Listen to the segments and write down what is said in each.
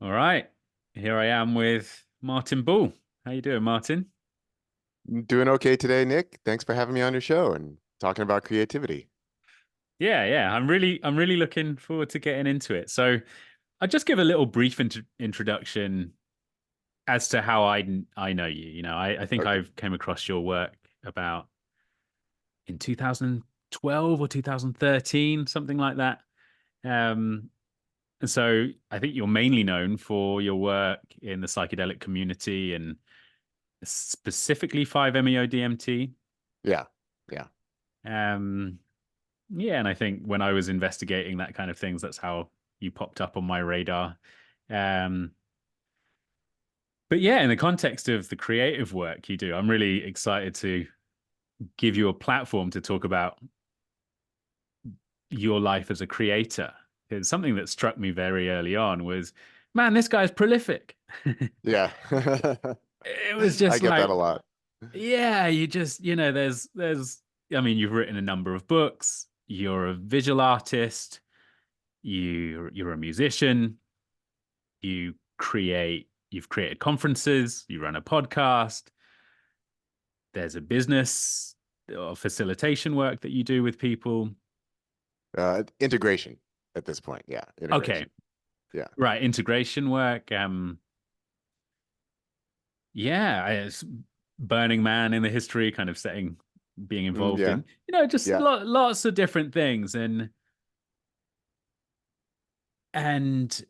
All right. Here I am with Martin Bull. How you doing, Martin? Doing okay today, Nick. Thanks for having me on your show and talking about creativity. Yeah. I'm really looking forward to getting into it. So I'll just give a little brief introduction as to how I know you. I think Okay. I've came across your work about in 2012 or 2013, something like that. Um, and so I think you're mainly known for your work in the psychedelic community and specifically 5-MeO-DMT. Yeah. Yeah. Um, Yeah, and I think when I was investigating that kind of things, that's how you popped up on my radar. Um, but yeah, in the context of the creative work you do, I'm really excited to give you a platform to talk about your life as a creator. Because something that struck me very early on was, man, this guy's prolific. Yeah. It was I just get that a like, lot. yeah, you just, I mean, you've written a number of books. You're a visual artist. You're a musician. You've created conferences, you run a podcast, there's a business or facilitation work that you do with people. Integration at this point. Yeah. Okay, Integration. Yeah. right, integration work. Yeah, it's Burning Man in the history, kind of setting, being involved Yeah. in, just Yeah. lots of different things. And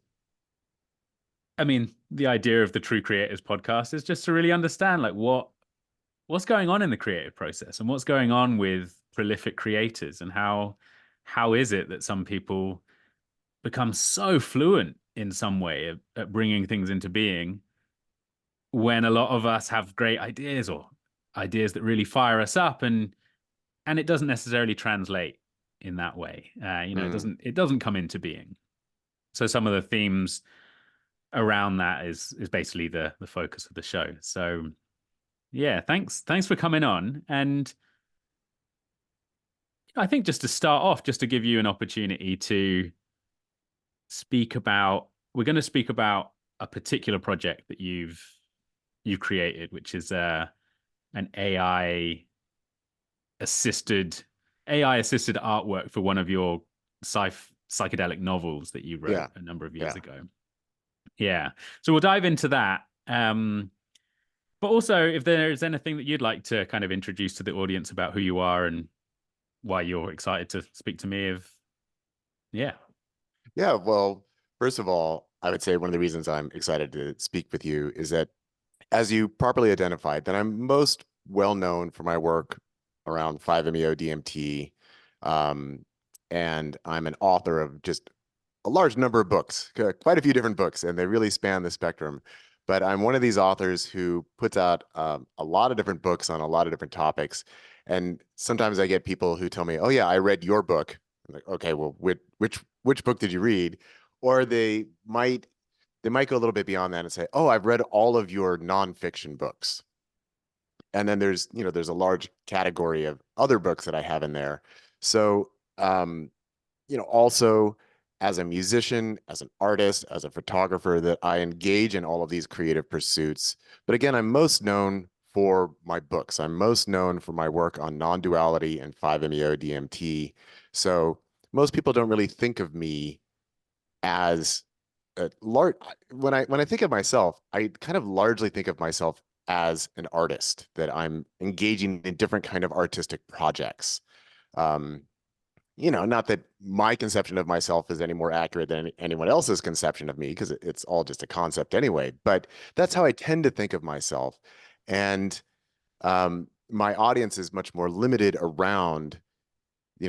I mean, the idea of the True Creators podcast is just to really understand like what's going on in the creative process and what's going on with prolific creators and how is it that some people become so fluent in some way at bringing things into being when a lot of us have great ideas or ideas that really fire us up and it doesn't necessarily translate in that way. It Mm. doesn't come into being. So some of the themes around that is basically the focus of the show. So yeah, thanks for coming on. And I think just to start off, just to give you an opportunity to we're going to speak about a particular project that you've created, which is an assisted AI assisted artwork for one of your psychedelic novels that you wrote Yeah. a number of years Yeah. ago. Yeah, so we'll dive into that. But also, if there is anything that you'd like to kind of introduce to the audience about who you are and why you're excited to speak to me, of yeah. Yeah. Well, first of all, I would say one of the reasons I'm excited to speak with you is that, as you properly identified, that I'm most well known for my work around 5-MeO DMT. Um, and I'm an author of just a large number of books, quite a few different books, and they really span the spectrum. But I'm one of these authors who puts out a lot of different books on a lot of different topics. And sometimes I get people who tell me, "Oh yeah, I read your book." I'm like, okay, well, which book did you read? Or they might go a little bit beyond that and say, "Oh, I've read all of your nonfiction books." And then there's a large category of other books that I have in there. So, also as a musician, as an artist, as a photographer, that I engage in all of these creative pursuits. But again, I'm most known for my books. I'm most known for my work on non-duality and 5-MeO DMT. So most people don't really think of me as a large when I think of myself, I kind of largely think of myself as an artist, that I'm engaging in different kind of artistic projects. Um, not that my conception of myself is any more accurate than anyone else's conception of me, because it's all just a concept anyway. But that's how I tend to think of myself. And my audience is much more limited around,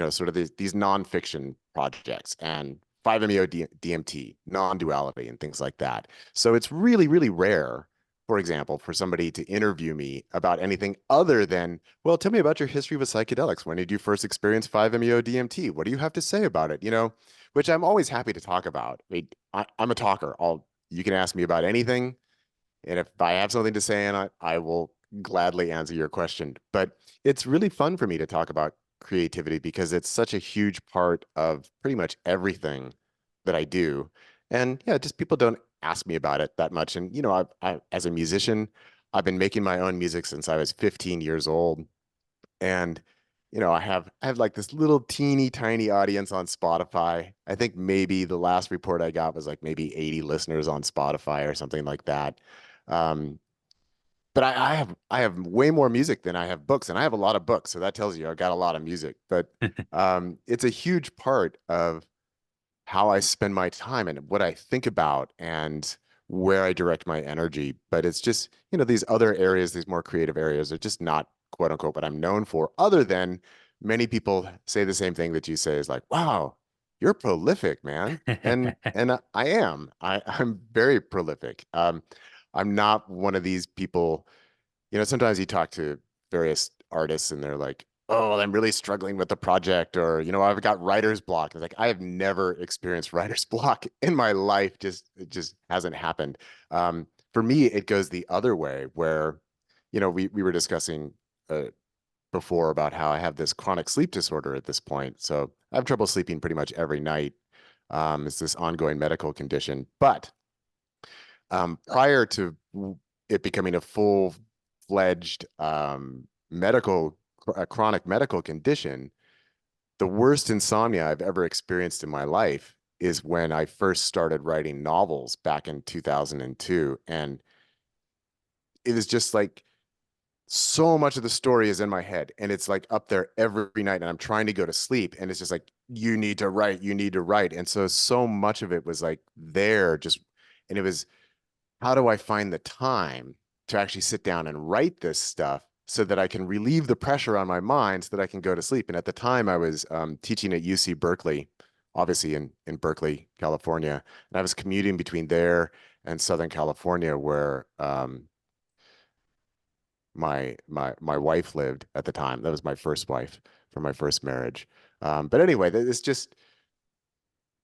sort of these nonfiction projects and 5-MeO DMT, non-duality, and things like that. So it's really, really rare, for example, for somebody to interview me about anything other than, well, tell me about your history with psychedelics. When did you first experience 5-MeO DMT? What do you have to say about it? Which I'm always happy to talk about. I mean, I'm a talker. You can ask me about anything, and if I have something to say on it, I will gladly answer your question. But it's really fun for me to talk about creativity because it's such a huge part of pretty much everything that I do. And yeah, just people don't ask me about it that much. And, as a musician, I've been making my own music since I was 15 years old. And, I have like this little teeny tiny audience on Spotify. I think maybe the last report I got was like maybe 80 listeners on Spotify or something like that. Um, but I have way more music than I have books, and I have a lot of books, so that tells you I've got a lot of music. But it's a huge part of how I spend my time and what I think about and where I direct my energy. But it's just, these other areas, these more creative areas are just not quote unquote what I'm known for, other than many people say the same thing that you say is like, wow, you're prolific, man. And I am. I'm very prolific. I'm not one of these people, sometimes you talk to various artists and they're like, oh, well, I'm really struggling with the project, or, I've got writer's block. It's like, I have never experienced writer's block in my life. It just hasn't happened. For me, it goes the other way where, we were discussing before about how I have this chronic sleep disorder at this point. So I have trouble sleeping pretty much every night. It's this ongoing medical condition. But prior to it becoming a full-fledged a chronic medical condition, the worst insomnia I've ever experienced in my life is when I first started writing novels back in 2002. And it is just like so much of the story is in my head and it's like up there every night and I'm trying to go to sleep and it's just like, you need to write, you need to write. And so much of it was like there just, and it was, how do I find the time to actually sit down and write this stuff so that I can relieve the pressure on my mind so that I can go to sleep? And at the time, I was teaching at UC Berkeley, obviously in Berkeley, California, and I was commuting between there and Southern California, where my wife lived at the time. That was my first wife from my first marriage. But anyway, it's just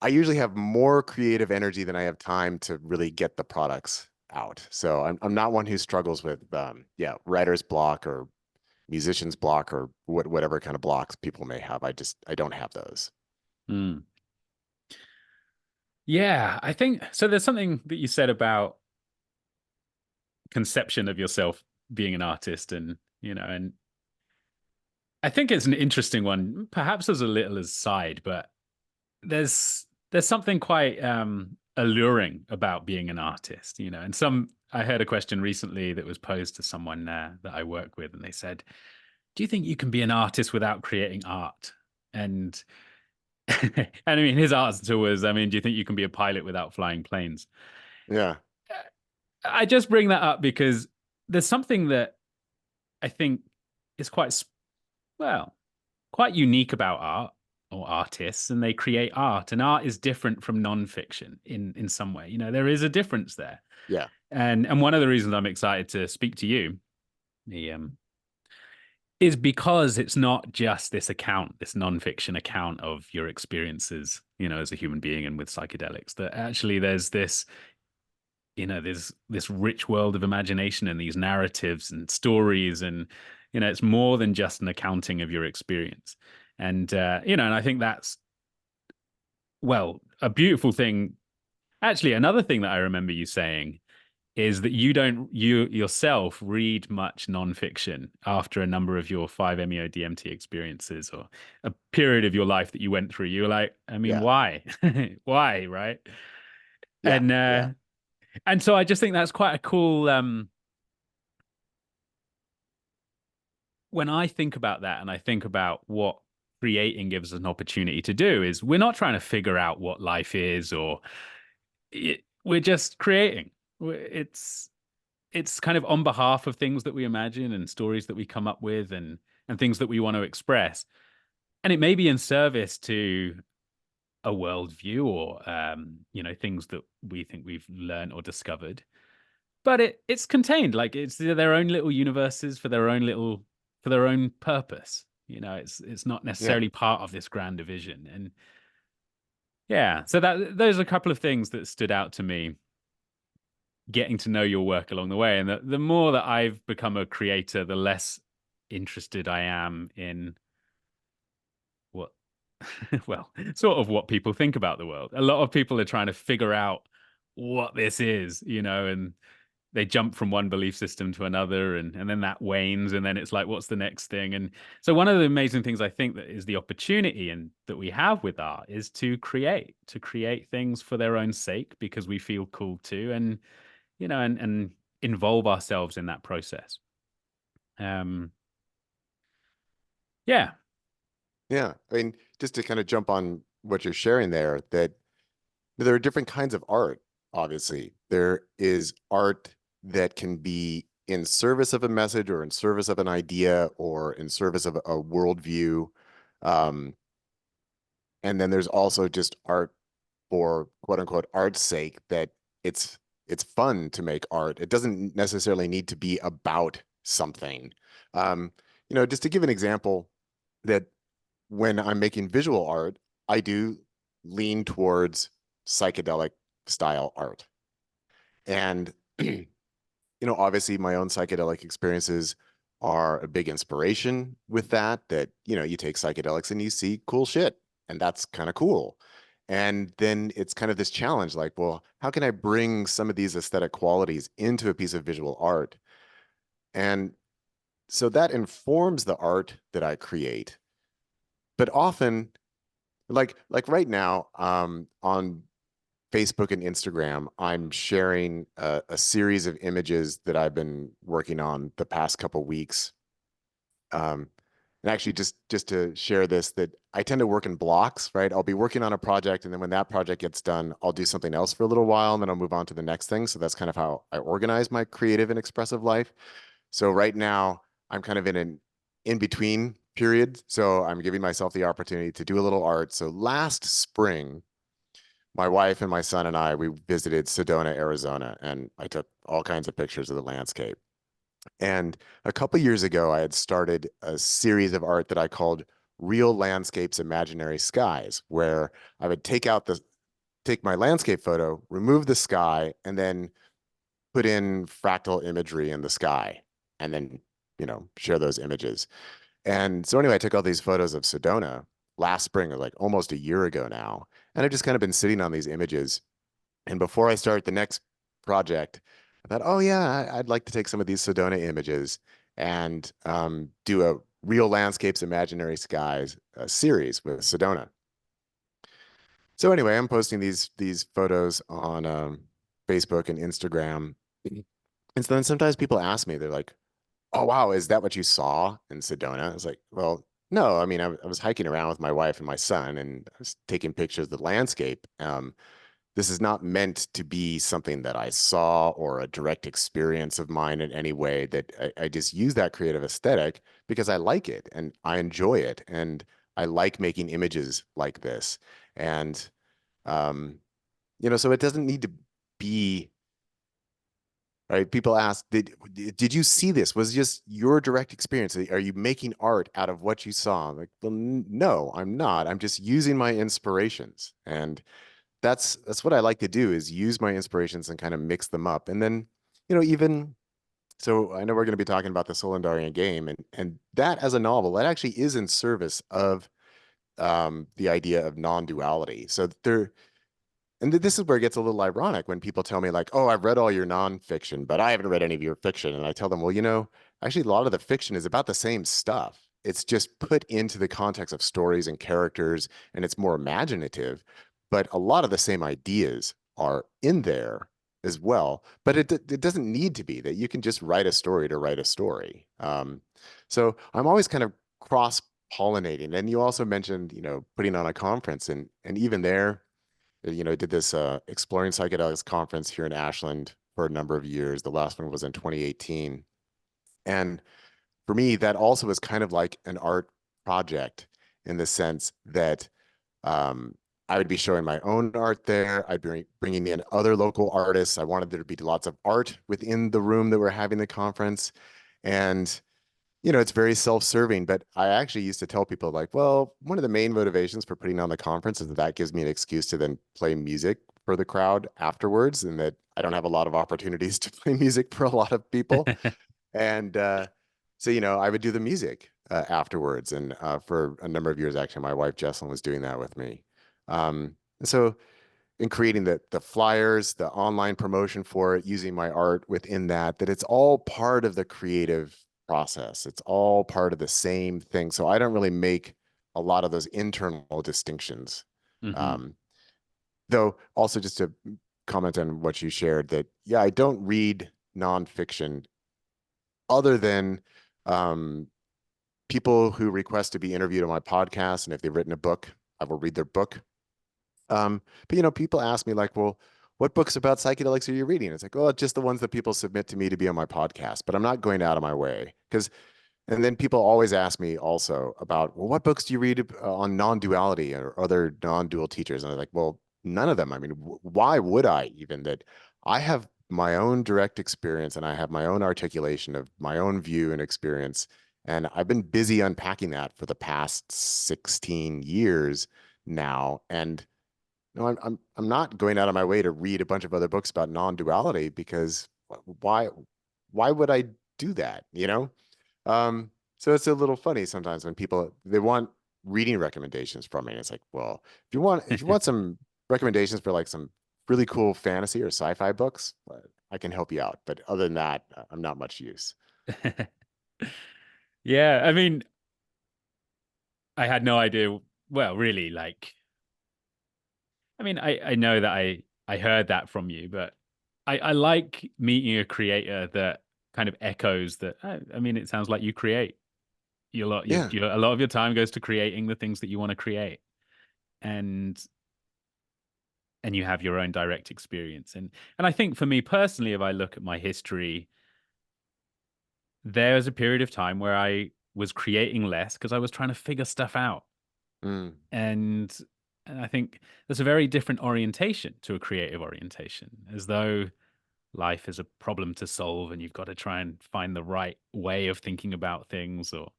I usually have more creative energy than I have time to really get the products out. So I'm not one who struggles with writer's block or musician's block or whatever kind of blocks people may have. I don't have those. Mm. Yeah, I think so. There's something that you said about conception of yourself being an artist, and I think it's an interesting one, perhaps as a little aside, but there's something quite alluring about being an artist, and I heard a question recently that was posed to someone that I work with, and they said, "Do you think you can be an artist without creating art?" And and I mean, his answer was, I mean, do you think you can be a pilot without flying planes? Yeah. I just bring that up because there's something that I think is well, quite unique about art or artists, and they create art, and art is different from nonfiction in some way. There is a difference there, Yeah. and one of the reasons I'm excited to speak to you, the is because it's not just this account, this nonfiction account of your experiences, as a human being and with psychedelics. That actually there's this rich world of imagination and these narratives and stories, and it's more than just an accounting of your experience. And and I think that's, well, a beautiful thing. Actually, another thing that I remember you saying is that you yourself read much nonfiction after a number of your 5-MeO DMT experiences, or a period of your life that you went through. You were like, I mean, Yeah. why? Why, right? Yeah. And Yeah. so I just think that's quite a cool when I think about that, and I think about what creating gives us an opportunity to do, is we're not trying to figure out what life is, or we're just creating. It's kind of on behalf of things that we imagine and stories that we come up with, and things that we want to express. And it may be in service to a worldview, or things that we think we've learned or discovered. But it's contained, like it's their own little universes for their own purpose. It's not Yeah. necessarily part of this grand division. And yeah, so that those are a couple of things that stood out to me, getting to know your work along the way. And the more that I've become a creator, the less interested I am in what well, sort of what people think about the world. A lot of people are trying to figure out what this is, and they jump from one belief system to another, and then that wanes, and then it's like, what's the next thing? And so one of the amazing things I think that is the opportunity and that we have with art is to create things for their own sake because we feel cool too, and and involve ourselves in that process. Um, yeah. Yeah. I mean, just to kind of jump on what you're sharing there, that there are different kinds of art, obviously. There is art that can be in service of a message or in service of an idea or in service of a worldview. Um, and then there's also just art for quote unquote art's sake, that it's it's fun to make art. It doesn't necessarily need to be about something. Um, just to give an example, that when I'm making visual art, I do lean towards psychedelic style art. And, obviously my own psychedelic experiences are a big inspiration with that, you take psychedelics and you see cool shit, and that's kind of cool. And then it's kind of this challenge, like, well, how can I bring some of these aesthetic qualities into a piece of visual art? And so that informs the art that I create. But often, like right now, on Facebook and Instagram, I'm sharing a series of images that I've been working on the past couple weeks. Um, and actually, just to share this, that I tend to work in blocks, right? I'll be working on a project, and then when that project gets done, I'll do something else for a little while, and then I'll move on to the next thing. So that's kind of how I organize my creative and expressive life. So right now, I'm kind of in an in-between period. So I'm giving myself the opportunity to do a little art. So last spring, my wife and my son and we visited Sedona, Arizona, and I took all kinds of pictures of the landscape. And a couple years ago, I had started a series of art that I called Real Landscapes, Imaginary Skies, where I would take my landscape photo, remove the sky, and then put in fractal imagery in the sky, and then, share those images. And so anyway, I took all these photos of Sedona last spring, or like almost a year ago now. And I've just kind of been sitting on these images. And before I start the next project, I thought, oh yeah, I'd like to take some of these Sedona images and do a Real Landscapes, Imaginary Skies series with Sedona. So anyway, I'm posting these photos on Facebook and Instagram. And so then sometimes people ask me, they're like, oh wow, is that what you saw in Sedona? I was like, well, no, I mean, I was hiking around with my wife and my son, and I was taking pictures of the landscape. This is not meant to be something that I saw or a direct experience of mine in any way. That I just use that creative aesthetic because I like it and I enjoy it, and I like making images like this. And um, so it doesn't need to be right. People ask, did you see this? Was it just your direct experience? Are you making art out of what you saw? I'm like, well, no, I'm not. I'm just using my inspirations. And that's what I like to do, is use my inspirations and kind of mix them up. And then, even so, I know we're going to be talking about the Solendarian game, and that as a novel, that actually is in service of the idea of non-duality. So there, and this is where it gets a little ironic when people tell me like, "Oh, I've read all your nonfiction, but I haven't read any of your fiction." And I tell them, "Well, actually a lot of the fiction is about the same stuff. It's just put into the context of stories and characters, and it's more imaginative, but a lot of the same ideas are in there as well. But it doesn't need to be that. You can just write a story to write a story. So I'm always kind of cross pollinating. And you also mentioned, putting on a conference, and even there, did this exploring psychedelics conference here in Ashland for a number of years. The last one was in 2018. And for me, that also was kind of like an art project, in the sense that um, I would be showing my own art there. I'd be bringing in other local artists. I wanted there to be lots of art within the room that we're having the conference. And it's very self-serving, but I actually used to tell people like, well, one of the main motivations for putting on the conference is that that gives me an excuse to then play music for the crowd afterwards, and that I don't have a lot of opportunities to play music for a lot of people. And so, I would do the music. afterwards. And for a number of years, actually, my wife Jesselyn was doing that with me. And so in creating the flyers, the online promotion for it, using my art within that, that it's all part of the creative process. It's all part of the same thing. So I don't really make a lot of those internal distinctions. Hmm. Um, though also just to comment on what you shared that, yeah, I don't read nonfiction other than um, people who request to be interviewed on my podcast. And if they've written a book, I will read their book. But people ask me like, well, what books about psychedelics are you reading? It's like, well, just the ones that people submit to me to be on my podcast, but I'm not going out of my way because, and then people always ask me also about, well, what books do you read on non-duality or other non-dual teachers? And I'm like, well, none of them. I mean, why would I even that I have my own direct experience and I have my own articulation of my own view and experience. And I've been busy unpacking that for the past 16 years now. And no, I'm not going out of my way to read a bunch of other books about non-duality because why why would I do that, you know? So it's a little funny sometimes when people they want reading recommendations from me. And it's like, well, if you want some recommendations for like some really cool fantasy or sci-fi books, I can help you out. But other than that, I'm not much use. Yeah, I mean, I had no idea. Well, really, like, I mean, I know that I heard that from you, but I like meeting a creator that kind of echoes that. I mean, it sounds like you create. Yeah. A lot of your time goes to creating the things that you want to create, and and you have your own direct experience. And I think for me personally, if I look at my history, there was a period of time where I was creating less because I was trying to figure stuff out. Mm, And and I think there's a very different orientation to a creative orientation, as though life is a problem to solve and you've got to try and find the right way of thinking about things, or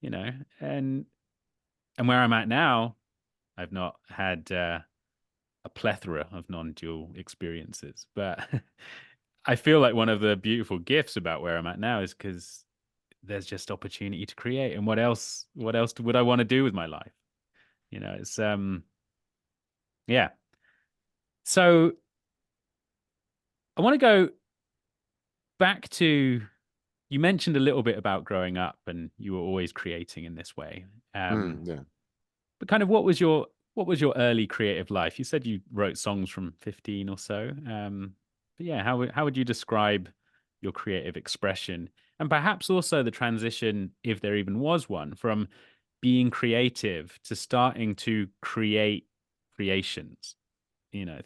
you know, and and where I'm at now, I've not had a plethora of non-dual experiences, but I feel like one of the beautiful gifts about where I'm at now is because there's just opportunity to create. And what else would I want to do with my life? You know, it's yeah. So I want to go back to, you mentioned a little bit about growing up and you were always creating in this way. yeah. But kind of what was your early creative life? You said you wrote songs from 15 or so. But yeah, how would you describe your creative expression? And perhaps also the transition, if there even was one, from being creative to starting to create creations,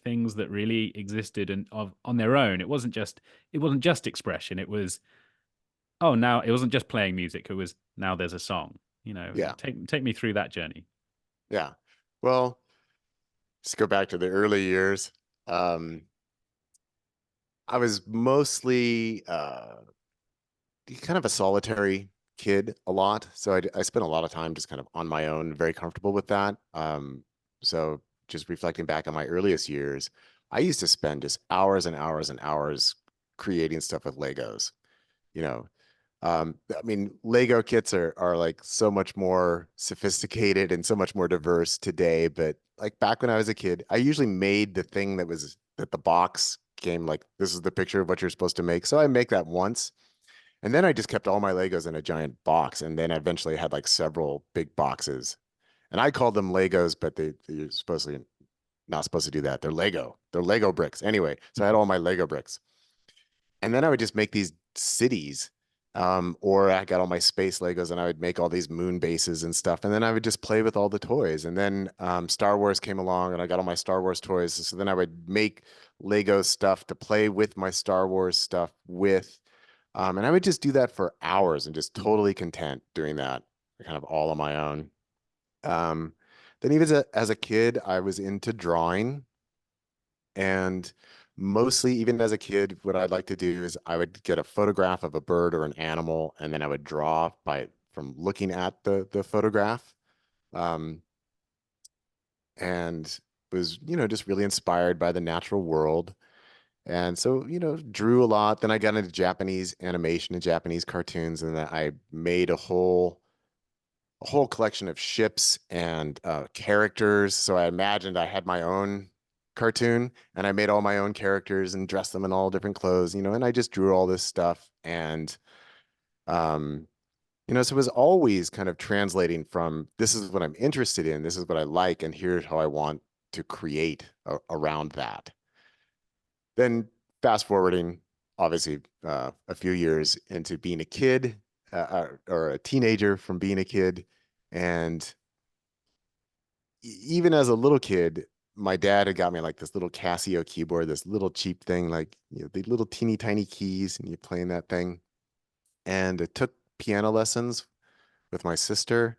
things that really existed and of on their own. It wasn't just expression. It was, oh, now it wasn't just playing music. It was, now there's a song. Yeah. Take me through that journey. Yeah. Well, just go back to the early years. Um, I was mostly kind of a solitary kid a lot. So I spent a lot of time just kind of on my own, very comfortable with that. So just reflecting back on my earliest years, I used to spend just hours and hours and hours creating stuff with Legos. You know, I mean, Lego kits are like so much more sophisticated and so much more diverse today. But like back when I was a kid, I usually made the thing that the box came like, this is the picture of what you're supposed to make. So I make that once. And then I just kept all my Legos in a giant box. And then I eventually had like several big boxes. And I called them Legos, but they're supposedly not supposed to do that. They're Lego. They're Lego bricks. Anyway, so I had all my Lego bricks. And then I would just make these cities. Or I got all my space Legos and I would make all these moon bases and stuff. And then I would just play with all the toys. And then Star Wars came along and I got all my Star Wars toys. So then I would make Lego stuff to play with my Star Wars stuff with. And I would just do that for hours and just totally content doing that kind of all on my own. Um, then even as a kid, I was into drawing and mostly even as a kid, what I'd like to do is I would get a photograph of a bird or an animal, and then I would draw by from looking at the photograph. Um, and was, just really inspired by the natural world. And so, drew a lot. Then I got into Japanese animation and Japanese cartoons, and then I made a whole a whole collection of ships and characters. So I imagined I had my own cartoon and I made all my own characters and dressed them in all different clothes, and I just drew all this stuff. And, um, so it was always kind of translating from this is what I'm interested in, this is what I like, and here's how I want to create around that. Then fast forwarding, obviously, a few years into being a kid, or a teenager from being a kid. And even as a little kid, my dad had got me like this little Casio keyboard, this little cheap thing, like, the little teeny tiny keys, and you're playing that thing. And I took piano lessons with my sister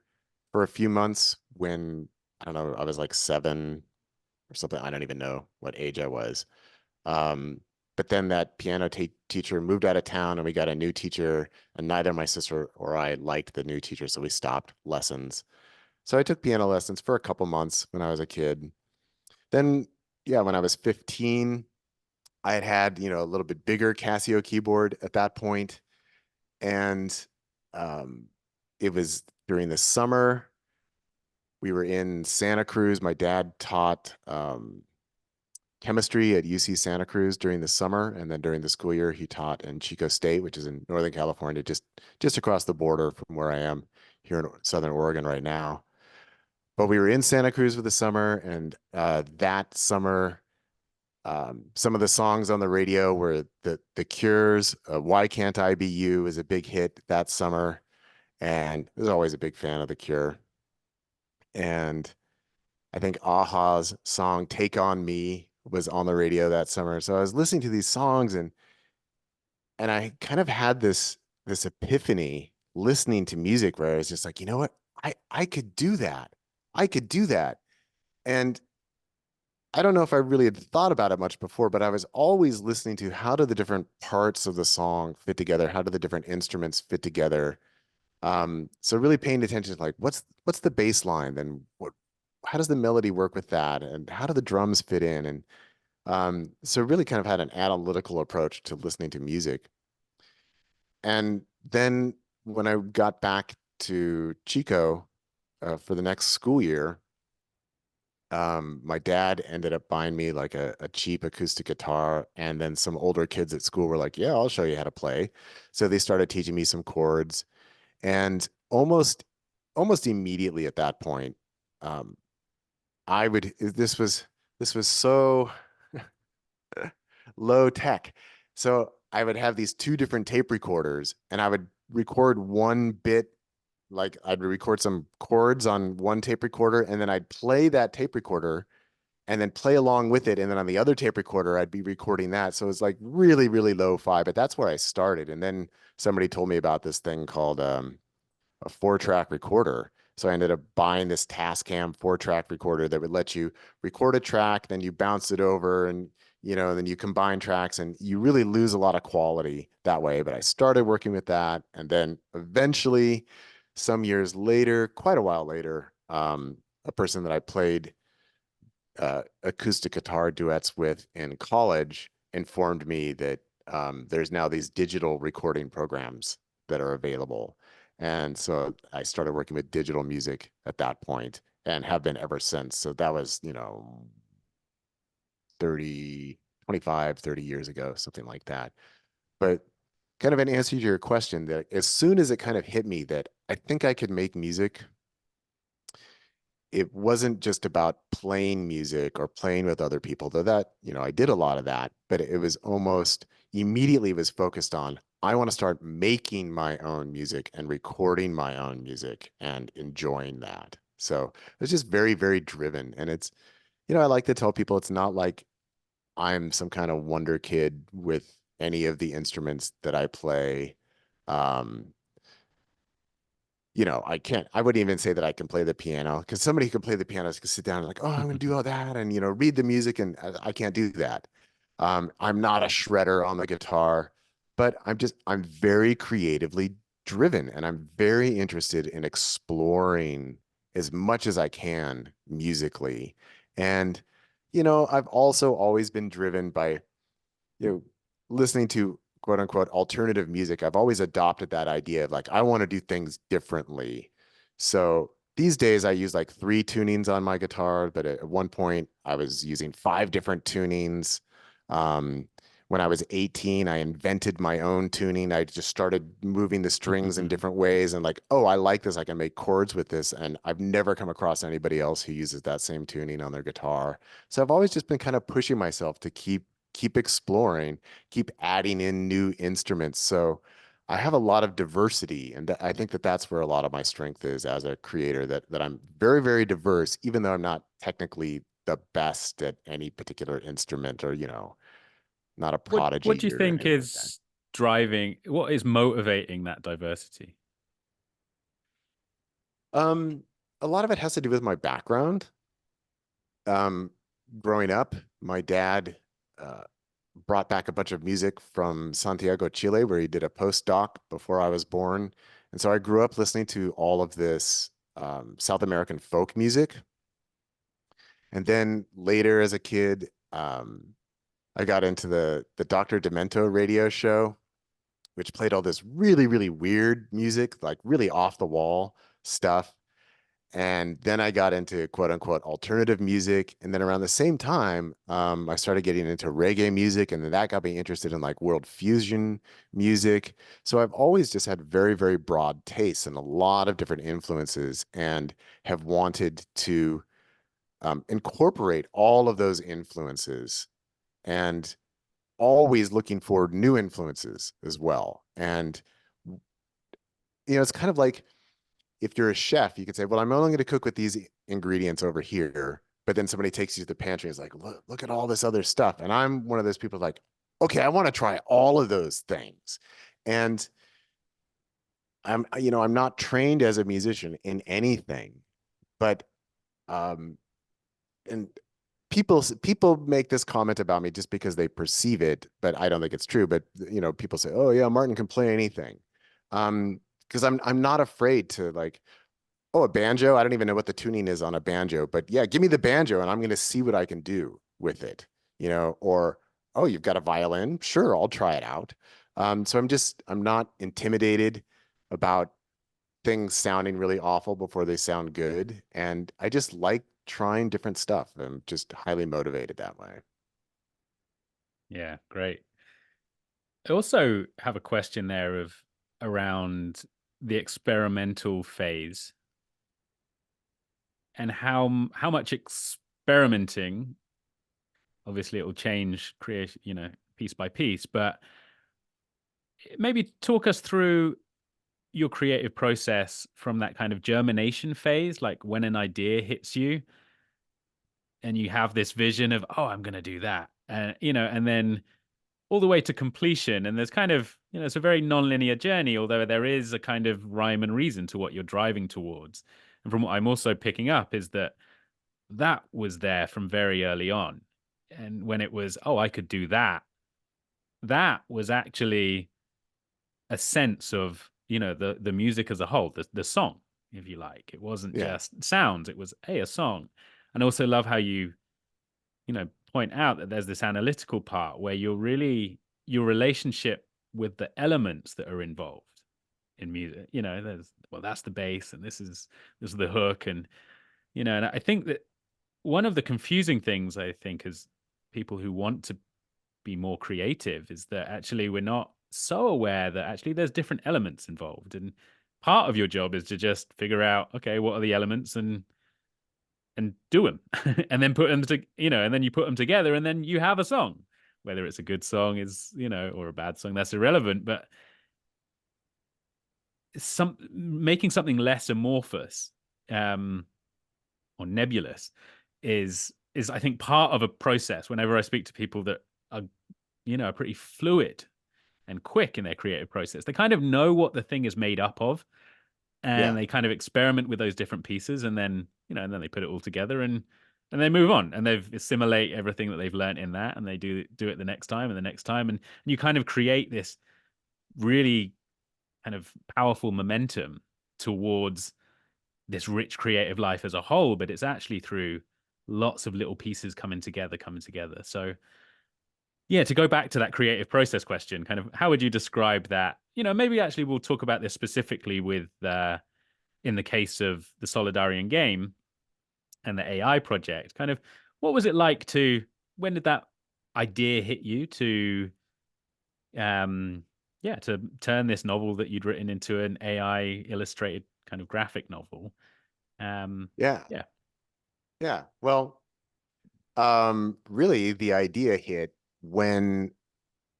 for a few months when, I don't know, I was like 7 or something. I don't even know what age I was. Um, but then that piano teacher moved out of town and we got a new teacher, and neither my sister or I liked the new teacher, so we stopped lessons. So I took piano lessons for a couple months when I was a kid. Then, yeah, when I was 15, I had a little bit bigger Casio keyboard at that point. And um, it was during the summer. We were in Santa Cruz. My dad taught chemistry at UC Santa Cruz during the summer, and then during the school year, he taught in Chico State, which is in Northern California, just across the border from where I am here in Southern Oregon right now. But we were in Santa Cruz for the summer, and that summer, some of the songs on the radio were the Cure's "Why Can't I Be You" is a big hit that summer, and I was always a big fan of the Cure. And I think Aha's song "Take on Me" was on the radio that summer. So I was listening to these songs, and I kind of had this epiphany listening to music where I was just like, you know what? I could do that. I could do that. And I don't know if I really had thought about it much before, but I was always listening to how do the different parts of the song fit together? How do the different instruments fit together? So really paying attention to like what's the bass line, then how does the melody work with that, and how do the drums fit in? And so really kind of had an analytical approach to listening to music. And then when I got back to Chico for the next school year, my dad ended up buying me like a cheap acoustic guitar, and then some older kids at school were like, "Yeah, I'll show you how to play." So they started teaching me some chords, and almost immediately at that point, um, I would this was so low tech. So I would have these two different tape recorders, and I would record one bit, like I'd record some chords on one tape recorder, and then I'd play that tape recorder and then play along with it. And then on the other tape recorder, I'd be recording that. So it's like really, really lo-fi, but that's where I started. And then somebody told me about this thing called a 4-track recorder. So I ended up buying this Tascam 4-track recorder that would let you record a track, then you bounce it over, and then you combine tracks, and you really lose a lot of quality that way. But I started working with that, and then eventually, some years later, quite a while later, a person that I played acoustic guitar duets with in college informed me that there's now these digital recording programs that are available. And so I started working with digital music at that point and have been ever since. So that was, 30, 25, 30 years ago, something like that. But kind of an answer to your question, that as soon as it kind of hit me that I think I could make music, it wasn't just about playing music or playing with other people, though that, I did a lot of that, but it was almost immediately was focused on, I want to start making my own music and recording my own music and enjoying that. So it's just very, very driven. And it's, I like to tell people it's not like I'm some kind of wonder kid with any of the instruments that I play. Um, I wouldn't even say that I can play the piano, because somebody who can play the piano can sit down and like, oh, I'm going to do all that and, read the music. And I can't do that. I'm not a shredder on the guitar, but I'm very creatively driven, and I'm very interested in exploring as much as I can musically. And, I've also always been driven by, you know, listening to quote unquote alternative music. I've always adopted that idea of like, I want to do things differently. So these days I use like three tunings on my guitar, but at one point I was using five different tunings. Um, when I was 18, I invented my own tuning. I just started moving the strings in different ways and like, oh, I like this. I can make chords with this. And I've never come across anybody else who uses that same tuning on their guitar. So I've always just been kind of pushing myself to keep exploring, keep adding in new instruments. So I have a lot of diversity, and I think that that's where a lot of my strength is as a creator. That I'm very, very diverse, even though I'm not technically the best at any particular instrument, or not a What do prodigy you or think anything like that. is driving, what is motivating that diversity? Um, a lot of it has to do with my background. Um, Growing up, my dad uh, brought back a bunch of music from Santiago, Chile, where he did a postdoc before I was born. And so I grew up listening to all of this South American folk music. And then later as a kid, I got into the Dr. Demento radio show, which played all this really, really weird music, like really off the wall stuff. And then I got into quote unquote alternative music. And then around the same time, I started getting into reggae music. And then that got me interested in like world fusion music. So I've always just had very, very broad tastes and a lot of different influences and have wanted to incorporate all of those influences and always looking for new influences as well. And, it's kind of like, if you're a chef, you could say, well, I'm only going to cook with these ingredients over here. But then somebody takes you to the pantry and is like, look at all this other stuff. And I'm one of those people like, okay, I want to try all of those things. And I'm not trained as a musician in anything, but, um, and people make this comment about me just because they perceive it, but I don't think it's true. But, people say, oh yeah, Martin can play anything. Because I'm not afraid to like, oh, a banjo. I don't even know what the tuning is on a banjo, but yeah, give me the banjo and I'm going to see what I can do with it, or, oh, you've got a violin. Sure, I'll try it out. So I'm not intimidated about things sounding really awful before they sound good. And I just like trying different stuff. I'm just highly motivated that way. Yeah, great. I also have a question there of around the experimental phase and how much experimenting, obviously it will change creation, piece by piece, but maybe talk us through your creative process from that kind of germination phase, like when an idea hits you and you have this vision of, oh, I'm going to do that. And, and then all the way to completion. And there's kind of, it's a very non-linear journey, although there is a kind of rhyme and reason to what you're driving towards. And from what I'm also picking up is that that was there from very early on. And when it was, oh, I could do that, that was actually a sense of, the music as a whole, the song, if you like. It wasn't Yeah. just sounds, it was a song. And I also love how point out that there's this analytical part where you're really your relationship with the elements that are involved in music. There's, well, that's the bass and this is the hook. And and I think that one of the confusing things, I think, as people who want to be more creative, is that actually we're not so aware that actually there's different elements involved. And part of your job is to just figure out, okay, what are the elements, and do them and then put them to, and then you put them together and then you have a song. Whether it's a good song is, or a bad song, that's irrelevant. But some making something less amorphous, um or nebulous, is I think part of a process. Whenever I speak to people that are, are pretty fluid and quick in their creative process, they kind of know what the thing is made up of, and Yeah. they kind of experiment with those different pieces, and then and then they put it all together, and they move on, and they've assimilate everything that they've learned in that, and they do it the next time and the next time, and you kind of create this really kind of powerful momentum towards this rich creative life as a whole. But it's actually through lots of little pieces coming together. So yeah, to go back to that creative process question, kind of how would you describe that? Maybe actually we'll talk about this specifically with in the case of the Solidarian game and the AI project, kind of what was it like to, when did that idea hit you to, yeah, to turn this novel that you'd written into an AI illustrated kind of graphic novel? Yeah. Yeah. Yeah. Well, really the idea hit when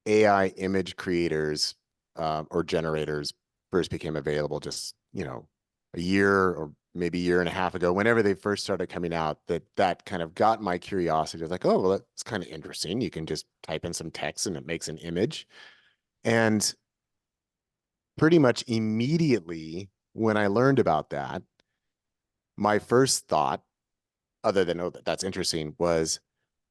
AI image creators or generators first became available, just, a year or maybe a year and a half ago, whenever they first started coming out, that kind of got my curiosity. I was like, oh, well, that's kind of interesting. You can just type in some text and it makes an image. And pretty much immediately when I learned about that, my first thought, other than, oh, that's interesting, was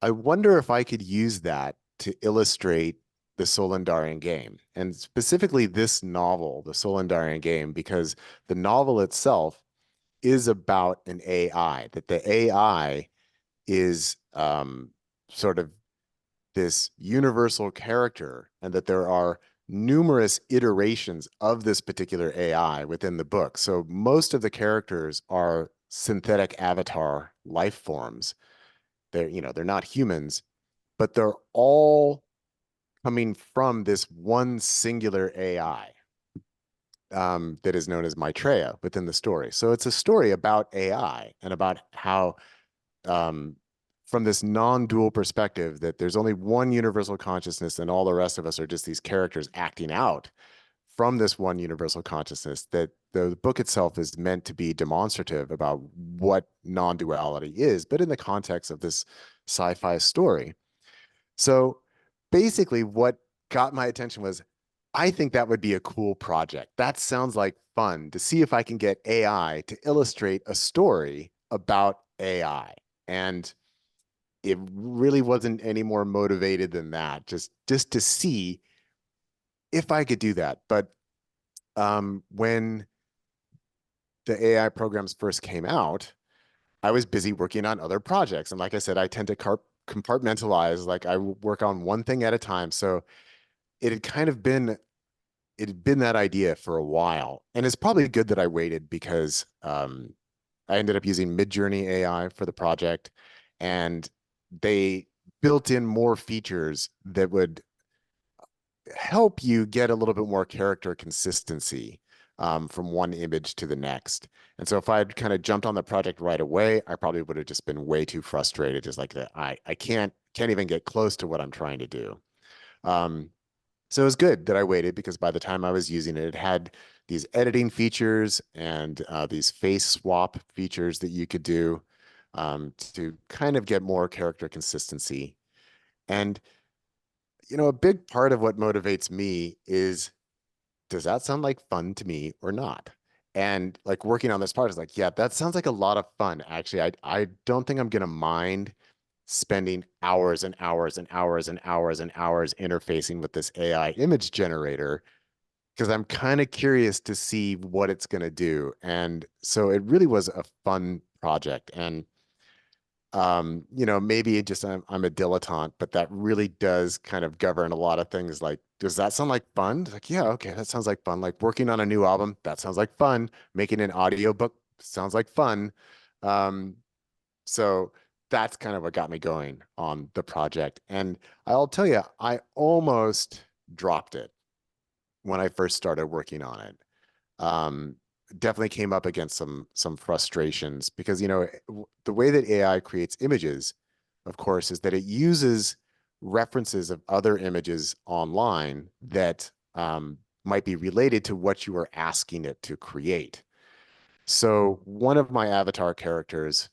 I wonder if I could use that to illustrate the Solendarian game, and specifically this novel, the Solendarian game, because the novel itself is about an AI, that the AI is sort of this universal character, and that there are numerous iterations of this particular AI within the book. So most of the characters are synthetic avatar life forms. They're not humans, but they're all coming from this one singular AI that is known as Maitreya within the story. So it's a story about AI and about how, um, from this non-dual perspective, that there's only one universal consciousness and all the rest of us are just these characters acting out from this one universal consciousness, that the book itself is meant to be demonstrative about what non-duality is, but in the context of this sci-fi story. So basically, what got my attention was, I think that would be a cool project. That sounds like fun to see if I can get AI to illustrate a story about AI. And it really wasn't any more motivated than that, just to see if I could do that. But when the AI programs first came out, I was busy working on other projects. And like I said, I tend to compartmentalize, like I work on one thing at a time. So it had kind of been it had been that idea for a while. And it's probably good that I waited, because I ended up using Midjourney AI for the project, and they built in more features that would help you get a little bit more character consistency from one image to the next. And so if I had kind of jumped on the project right away, I probably would have just been way too frustrated. Just like that, I can't even get close to what I'm trying to do. Um, so it was good that I waited, because by the time I was using it, it had these editing features and these face swap features that you could do to kind of get more character consistency. And, a big part of what motivates me is, does that sound like fun to me or not? And like working on this part is like, yeah, that sounds like a lot of fun. Actually, I don't think I'm gonna mind spending hours and hours and hours and hours and hours interfacing with this AI image generator, because I'm kind of curious to see what it's gonna do. And so it really was a fun project. And maybe just I'm a dilettante, but that really does kind of govern a lot of things. Like, does that sound like fun? It's like, yeah, okay, that sounds like fun. Like working on a new album, that sounds like fun. Making an audiobook sounds like fun. Um, so that's kind of what got me going on the project. And I'll tell you, I almost dropped it when I first started working on it. Um, Definitely came up against some frustrations, because the way that AI creates images, of course, is that it uses references of other images online that might be related to what you are asking it to create. So one of my avatar characters,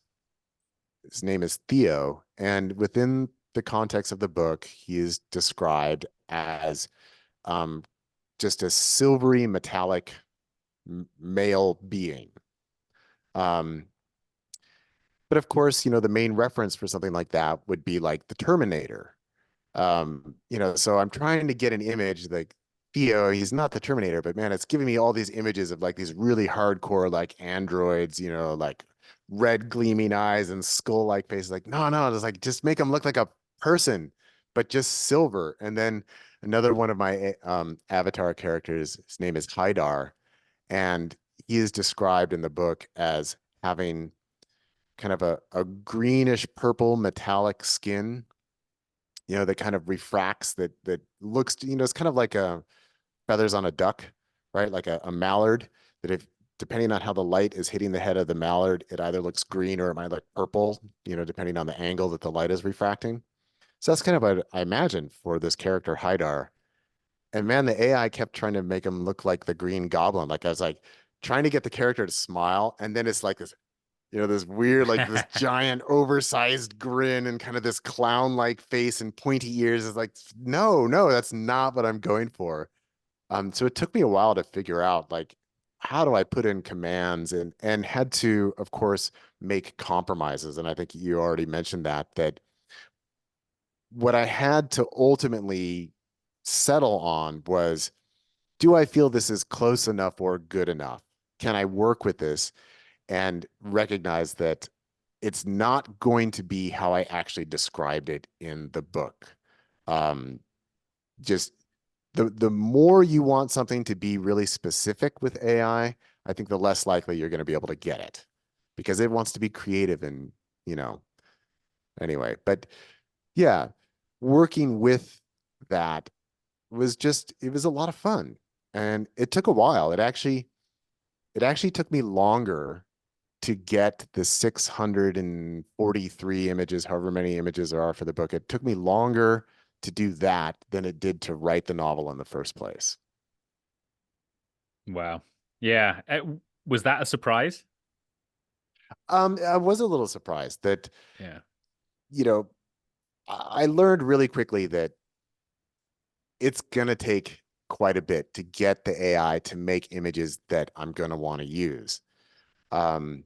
his name is Theo, and within the context of the book, he is described as um, just a silvery metallic male being. Um, but of course, the main reference for something like that would be like the Terminator. So I'm trying to get an image like Theo, he's not the Terminator, but man, it's giving me all these images of like these really hardcore like androids, like red gleaming eyes and skull-like faces. Like, no, it's like just make him look like a person, but just silver. And then another one of my avatar characters, his name is Haidar, and he is described in the book as having kind of a greenish purple metallic skin, that kind of refracts, that looks, it's kind of like a feathers on a duck, right? Like a mallard, that if depending on how the light is hitting the head of the mallard, it either looks green or it might look purple, depending on the angle that the light is refracting. So that's kind of what I imagine for this character Haidar. And man, the AI kept trying to make him look like the Green Goblin. Like I was like trying to get the character to smile, and then it's like this, this weird, like this giant oversized grin and kind of this clown-like face and pointy ears. Is like, no, no, that's not what I'm going for. So it took me a while to figure out like how do I put in commands, and had to, of course, make compromises. And I think you already mentioned that what I had to ultimately settle on was, do I feel this is close enough or good enough? Can I work with this and recognize that it's not going to be how I actually described it in the book? Um, just the more you want something to be really specific with I think the less likely you're going to be able to get it, because it wants to be creative and, you know, anyway. But yeah, working with that it was a lot of fun. And it took a while. It actually took me longer to get the 643 images, however many images there are for the book. It took me longer to do that than it did to write the novel in the first place. Wow. Yeah. Was that a surprise? I was a little surprised that, Yeah. you know, I learned really quickly that it's going to take quite a bit to get the AI to make images that I'm going to want to use. Um,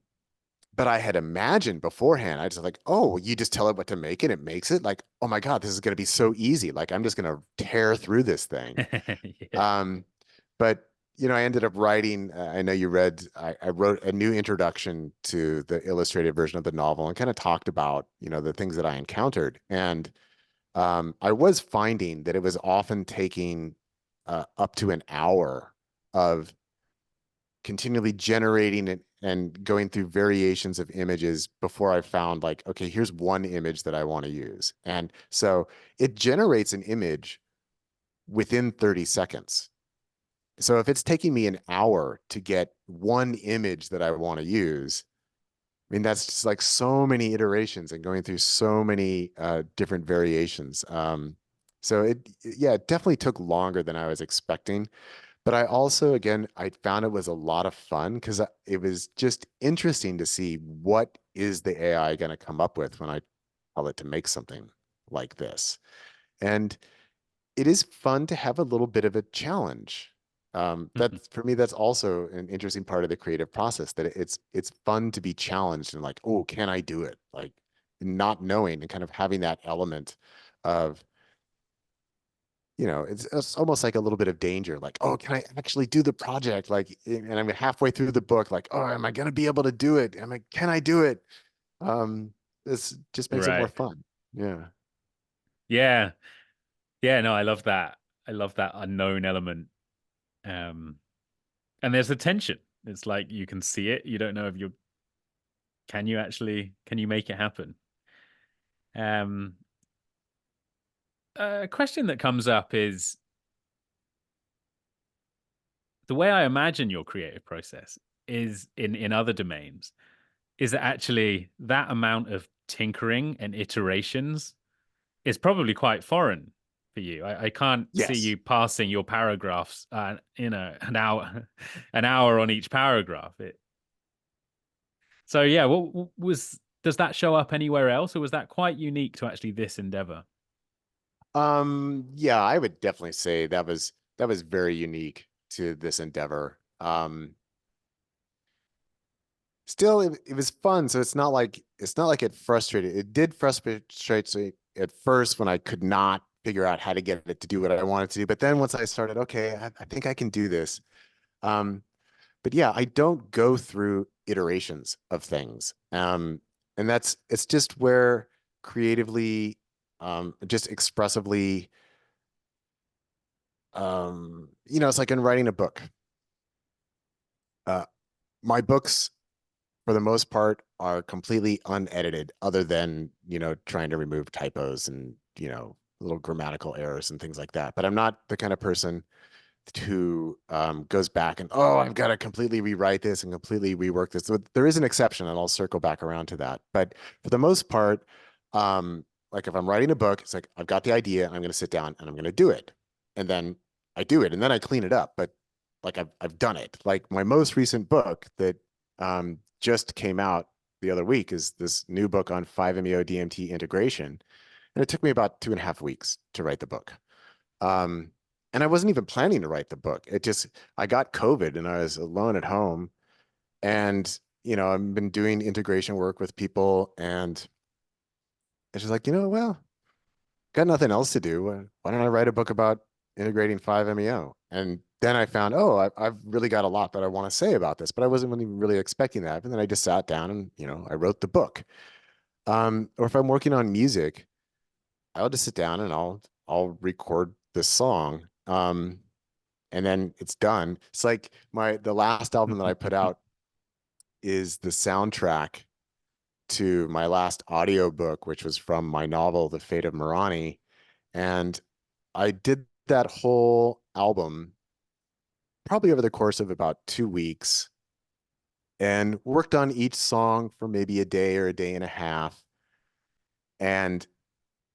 but I had imagined beforehand, I just like, oh, you just tell it what to make and it makes it. Like, oh my God, this is going to be so easy. Like, I'm just going to tear through this thing. Yeah. Um, but I ended up writing. I know you read. I wrote a new introduction to the illustrated version of the novel and kind of talked about the things that I encountered. And I was finding that it was often taking up to an hour of continually generating it and going through variations of images before I found like, okay, here's one image that I want to use. And so it generates an image within 30 seconds. So if it's taking me an hour to get one image that I want to use, I mean, that's just like so many iterations and going through so many different variations. So yeah, it definitely took longer than I was expecting. But I also, again, I found it was a lot of fun because it was just interesting to see what is the AI going to come up with when I tell it to make something like this. And it is fun to have a little bit of a challenge. That's for me, that's also an interesting part of the creative process, that it's fun to be challenged and like, oh, can I do it? Like not knowing and kind of having that element of, it's almost like a little bit of danger. Like, oh, can I actually do the project? Like, and I'm halfway through the book, like, oh, am I going to be able to do it? Can I do it? Um, this just makes it more Right. fun. Yeah. Yeah. Yeah. No, I love that. I love that unknown element. Um, and there's a tension. It's like you can see it. You don't know if can you make it happen? Um, a question that comes up is the way I imagine your creative process is in other domains is that actually that amount of tinkering and iterations is probably quite foreign for you. I can't see Yes. you passing your paragraphs, an hour, an hour on each paragraph. So yeah, what was does that show up anywhere else, or was that quite unique to actually this endeavor? Yeah, I would definitely say that was very unique to this endeavor. Still, it was fun, so it's not like it frustrated. It did frustrate me at first when I could not figure out how to get it to do what I wanted to do. But then once I started, okay, I think I can do this. Um, but yeah, I don't go through iterations of things. And it's just where creatively, just expressively, it's like in writing a book. Uh, my books, for the most part, are completely unedited, other than, trying to remove typos and, little grammatical errors and things like that. But I'm not the kind of person who goes back and, oh, I've got to completely rewrite this and completely rework this. So there is an exception, and I'll circle back around to that. But for the most part, like if I'm writing a book, it's like I've got the idea, I'm going to sit down and I'm going to do it, and then I do it, and then I clean it up. But like I've done it. Like my most recent book that just came out the other week is this new book on 5-MeO DMT integration, and it took me about 2.5 weeks to write the book. Um, and I wasn't even planning to write the book. I got COVID and I was alone at home. And, I've been doing integration work with people, and it's just like, well, got nothing else to do. Why don't I write a book about integrating 5-MeO? And then I found, oh, I've really got a lot that I want to say about this, but I wasn't really expecting that. And then I just sat down and, I wrote the book. Or if I'm working on music, I'll just sit down and I'll record the song. And then it's done. It's like the last album that I put out is the soundtrack to my last audiobook, which was from my novel, The Fate of Morani. And I did that whole album probably over the course of about 2 weeks, and worked on each song for maybe a day or a day and a half. And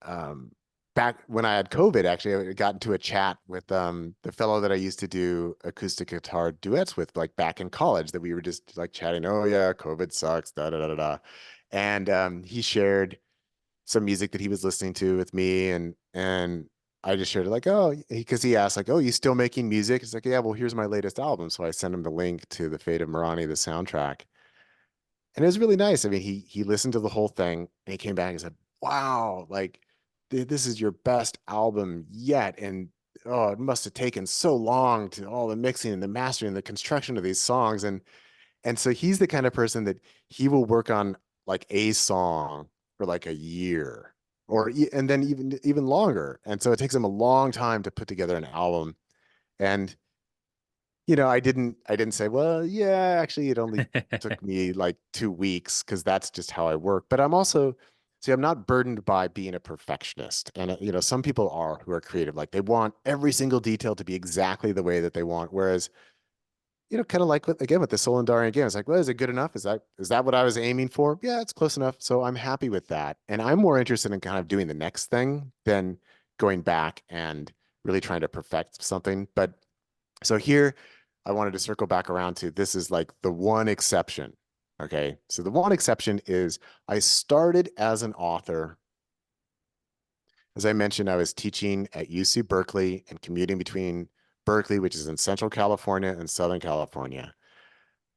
um, back when I had COVID, actually, I got into a chat with the fellow that I used to do acoustic guitar duets with, like back in college, that we were just like chatting. Oh yeah, COVID sucks, da da da da da. And he shared some music that he was listening to with me, and I just shared it, like, oh, because he asked, like, oh, you still making music? It's like, yeah, well, here's my latest album. So I sent him the link to The Fate of Morani, the soundtrack. And it was really nice. I mean, he listened to the whole thing and he came back and said, wow, like this is your best album yet. And oh, it must have taken so long to all the mixing and the mastering, the construction of these songs. And so he's the kind of person that he will work on like a song for like a year, and then even longer. And so it takes him a long time to put together an album. And I didn't say, well, yeah, actually, it only took me like 2 weeks, because that's just how I work. But I'm not burdened by being a perfectionist. And, some people are, who are creative, like they want every single detail to be exactly the way that they want. Whereas, kind of like again with the Soul and Darian game, it's like, well, is it good enough? Is that what I was aiming for? Yeah, it's close enough. So I'm happy with that. And I'm more interested in kind of doing the next thing than going back and really trying to perfect something. But so here, I wanted to circle back around to, this is like the one exception. Okay. So the one exception is, I started as an author. As I mentioned, I was teaching at UC Berkeley and commuting between Berkeley, which is in Central California, and Southern California.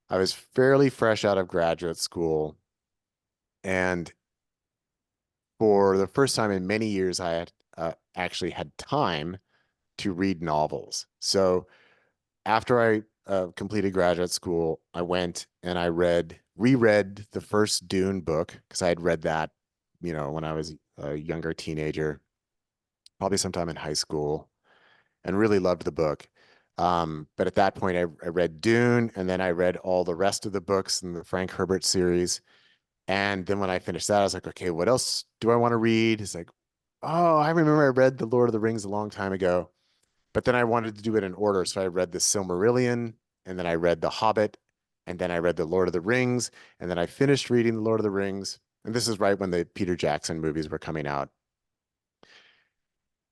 I was fairly fresh out of graduate school. And for the first time in many years, I had actually had time to read novels. So after I completed graduate school, I went and I reread the first Dune book, because I had read that, when I was a younger teenager, probably sometime in high school, and really loved the book. But at that point, I read Dune, and then I read all the rest of the books in the Frank Herbert series. And then when I finished that, I was like, okay, what else do I want to read? It's like, oh, I remember I read The Lord of the Rings a long time ago. But then I wanted to do it in order. So I read the Silmarillion, and then I read The Hobbit, and then I read The Lord of the Rings, and then I finished reading The Lord of the Rings. And this is right when the Peter Jackson movies were coming out.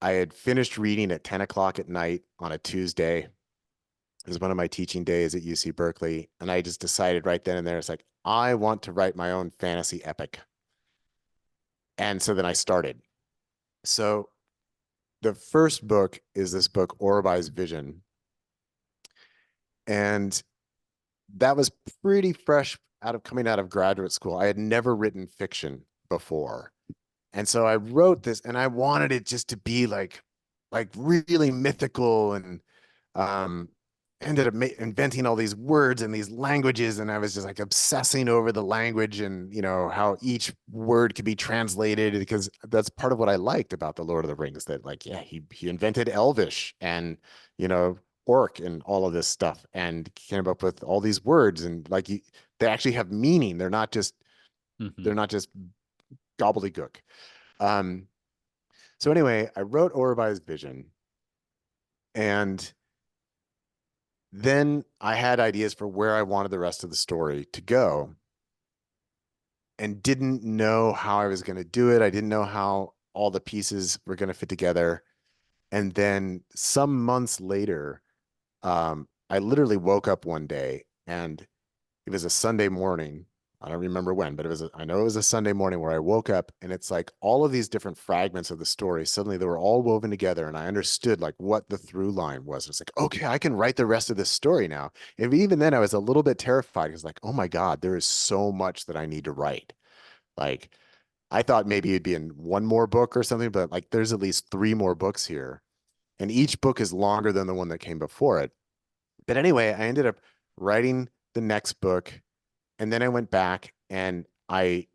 I had finished reading at 10 o'clock at night on a Tuesday. It was one of my teaching days at UC Berkeley. And I just decided right then and there, it's like, I want to write my own fantasy epic. And so then I started. So the first book is this book, Oribai's Vision. And that was pretty fresh coming out of graduate school. I had never written fiction before. And so I wrote this, and I wanted it just to be like really mythical, and um ended up inventing all these words and these languages, and I was just like obsessing over the language, and how each word could be translated, because that's part of what I liked about the Lord of the Rings, that like, yeah, he invented Elvish, and orc and all of this stuff and came up with all these words and like they actually have meaning. Hmm. They're not just gobbledygook. Um, so anyway, I wrote Oribai's Vision, and then I had ideas for where I wanted the rest of the story to go and didn't know how I was going to do it. I didn't know how all the pieces were going to fit together. And then some months later, I literally woke up one day and it was a Sunday morning. I don't remember when, but I know it was a Sunday morning where I woke up and it's like all of these different fragments of the story. Suddenly they were all woven together and I understood like what the through line was. It's like, okay, I can write the rest of this story now. And even then I was a little bit terrified because like, oh my God, there is so much that I need to write. Like I thought maybe it'd be in one more book or something, but like there's at least three more books here. And each book is longer than the one that came before it. But anyway, I ended up writing the next book. And then I went back and I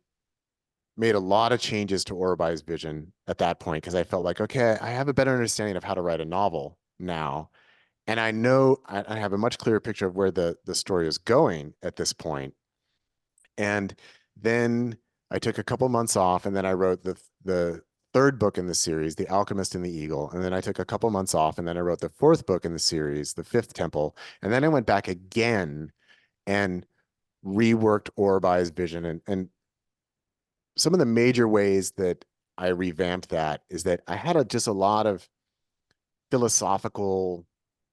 made a lot of changes to Oribai's Vision at that point because I felt like, okay, I have a better understanding of how to write a novel now. And I know I have a much clearer picture of where the story is going at this point. And then I took a couple months off and then I wrote the third book in the series, The Alchemist and the Eagle. And then I took a couple months off and then I wrote the fourth book in the series, The Fifth Temple. And then I went back again and reworked Oribai's Vision. And some of the major ways that I revamped that is that I had just a lot of philosophical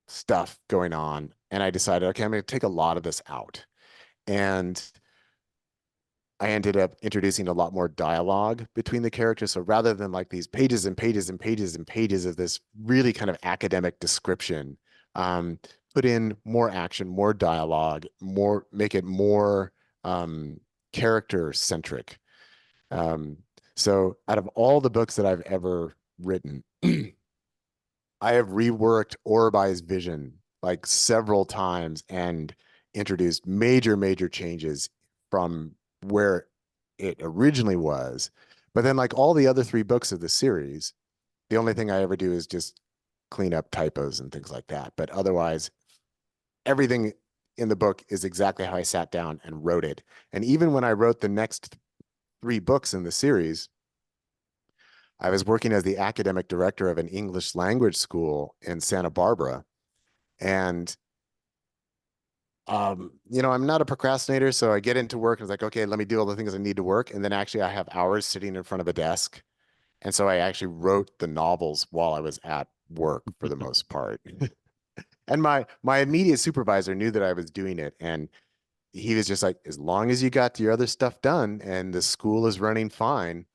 stuff going on. And I decided, okay, I'm going to take a lot of this out. And I ended up introducing a lot more dialogue between the characters. So rather than like these pages and pages and pages and pages of this really kind of academic description, um, put in more action, more dialogue, make it more character centric. Um, so out of all the books that I've ever written, I have reworked Oribai's Vision like several times and introduced major changes from where it originally was. But then, like all the other three books of the series, the only thing I ever do is just clean up typos and things like that. But otherwise, everything in the book is exactly how I sat down and wrote it. And even when I wrote the next three books in the series, I was working as the academic director of an English language school in Santa Barbara. And I'm not a procrastinator, so I get into work and it's like, okay, let me do all the things I need to work. And then actually I have hours sitting in front of a desk. And so I actually wrote the novels while I was at work for the most part. And my immediate supervisor knew that I was doing it. And he was just like, as long as you got your other stuff done and the school is running fine,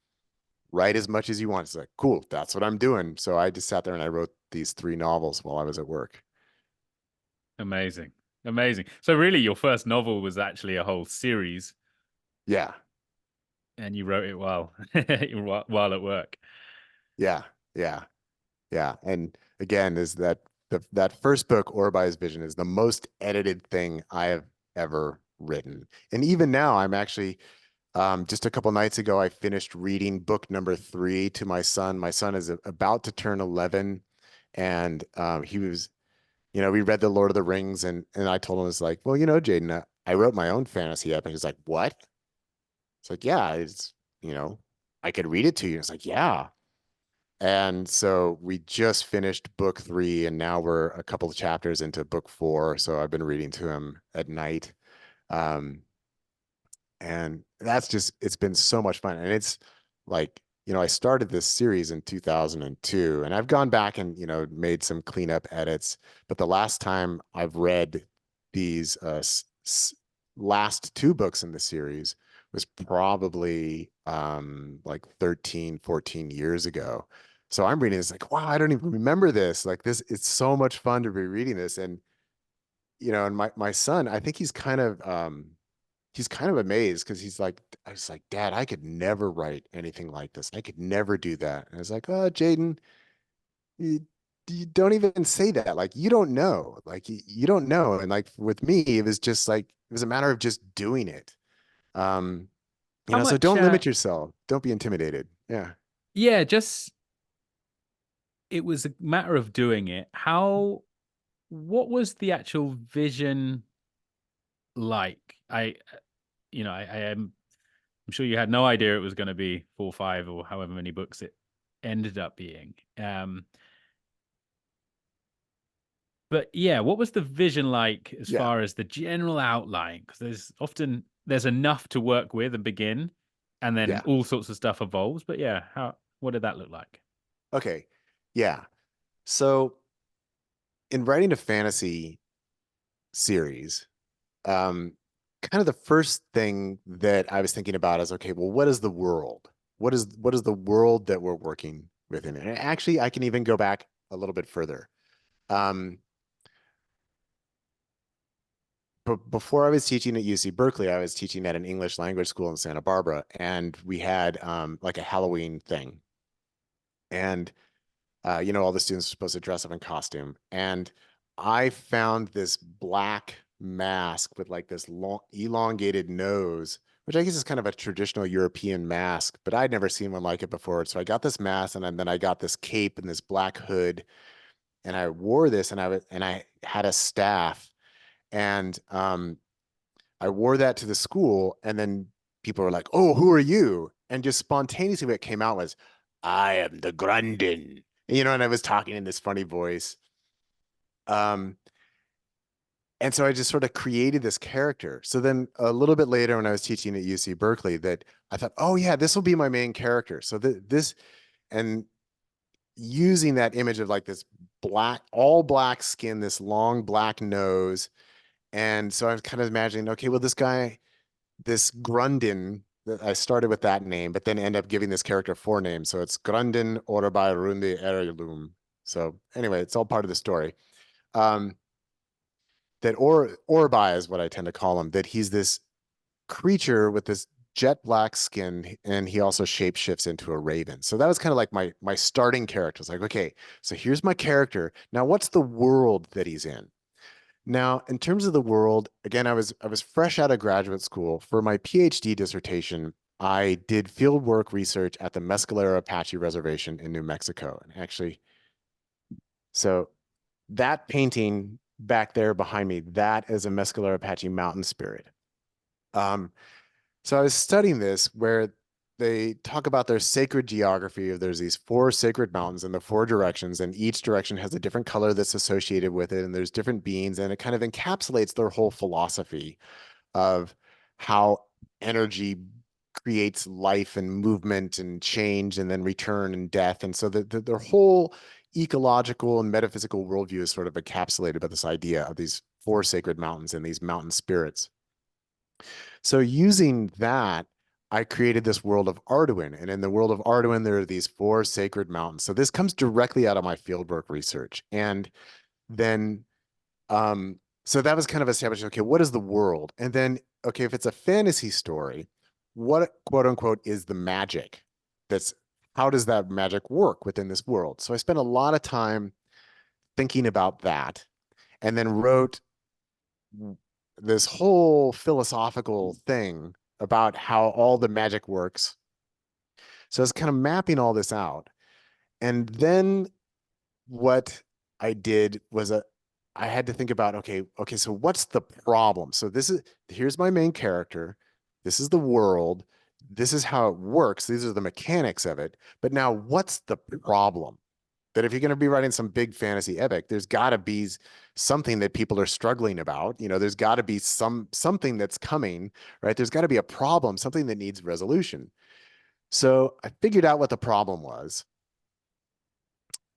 write as much as you want. It's like, cool, that's what I'm doing. So I just sat there and I wrote these three novels while I was at work. Amazing. Amazing. So really your first novel was actually a whole series Yeah, and you wrote it while while at work. yeah, yeah, yeah. And again, is that that first book, Oribai's Vision, is the most edited thing I have ever written. And even now, I'm actually just a couple nights ago, I finished reading book number 3 to my son. My son is about to turn 11, and he was, we read the Lord of the Rings, and I told him it's like, well, Jaden, I wrote my own fantasy epic. He's like, what? It's like, yeah, you know, I could read it to you. It's like, yeah. And so we just finished book 3, and now we're a couple of chapters into book 4. So I've been reading to him at night. Um, and it's been so much fun. And it's like, I started this series in 2002 and I've gone back and, made some cleanup edits. But the last time I've read these last two books in the series was probably like 13, 14 years ago. So I'm reading this like, wow, I don't even remember this. Like this, it's so much fun to be reading this. And, and my son, I think he's kind of amazed because I was like, Dad, I could never write anything like this. I could never do that. And I was like, oh, Jaden, you, you don't even say that. Like, you don't know. Like, you don't know. And like with me, it was just like, it was a matter of just doing it. Um, How so much don't limit yourself. Don't be intimidated. Yeah. yeah, just it was a matter of doing it. How what was the actual vision like? I am I'm sure you had no idea it was going to be 4 or 5 or however many books it ended up being. But yeah, what was the vision like as Yeah. far as the general outline? Because there's enough to work with and begin, and then Yeah. all sorts of stuff evolves. But yeah, what did that look like? Okay. Yeah. So in writing a fantasy series, um, kind of the first thing that I was thinking about is, okay, well, what is the world? What is the world that we're working within? And actually, I can even go back a little bit further. Um, but before I was teaching at UC Berkeley, I was teaching at an English language school in Santa Barbara, and we had like a Halloween thing. And all the students are supposed to dress up in costume. And I found this black mask with like this long, elongated nose, which I guess is kind of a traditional European mask, but I'd never seen one like it before. So I got this mask, and then I got this cape and this black hood, and I wore this, and I had a staff, and I wore that to the school, and then people were like, "Oh, who are you?" And just spontaneously, what came out was, "I am the Grundin." And I was talking in this funny voice. Um, and so I just sort of created this character. So then a little bit later, when I was teaching at UC Berkeley, that I thought, oh yeah, this will be my main character. So this and using that image of like this black, all black skin, this long black nose. And so I was kind of imagining, okay, well, this guy, this Grundin, I started with that name, but then end up giving this character 4 names. So it's Grundin Orbai Rundi Erelum. So anyway, it's all part of the story. Um, that Orbai is what I tend to call him, that he's this creature with this jet black skin, and he also shapeshifts into a raven. So that was kind of like my starting character. It's like, okay, so here's my character. Now what's the world that he's in? Now, in terms of the world, again, I was fresh out of graduate school. For my PhD dissertation, I did field work research at the Mescalero Apache Reservation in New Mexico. And actually, so that painting back there behind me, that is a Mescalero Apache mountain spirit. Um, so I was studying this where they talk about their sacred geography of there's these 4 sacred mountains in the 4 directions, and each direction has a different color that's associated with it, and there's different beings, and it kind of encapsulates their whole philosophy of how energy creates life and movement and change and then return and death. And so their whole ecological and metaphysical worldview is sort of encapsulated by this idea of these 4 sacred mountains and these mountain spirits. So using that, I created this world of Arduin. And in the world of Arduin, there are these 4 sacred mountains. So this comes directly out of my fieldwork research. And then, so that was kind of establishing, okay, what is the world? And then, okay, if it's a fantasy story, what quote unquote is the magic? That's how does that magic work within this world? So I spent a lot of time thinking about that, and then wrote this whole philosophical thing about how all the magic works. So it's kind of mapping all this out. And then what I did was I had to think about, okay, so what's the problem? So here's my main character. This is the world. This is how it works. These are the mechanics of it. But now what's the problem? That if you're going to be writing some big fantasy epic, there's got to be something that people are struggling about. There's got to be something that's coming, right? There's got to be a problem, something that needs resolution. So I figured out what the problem was.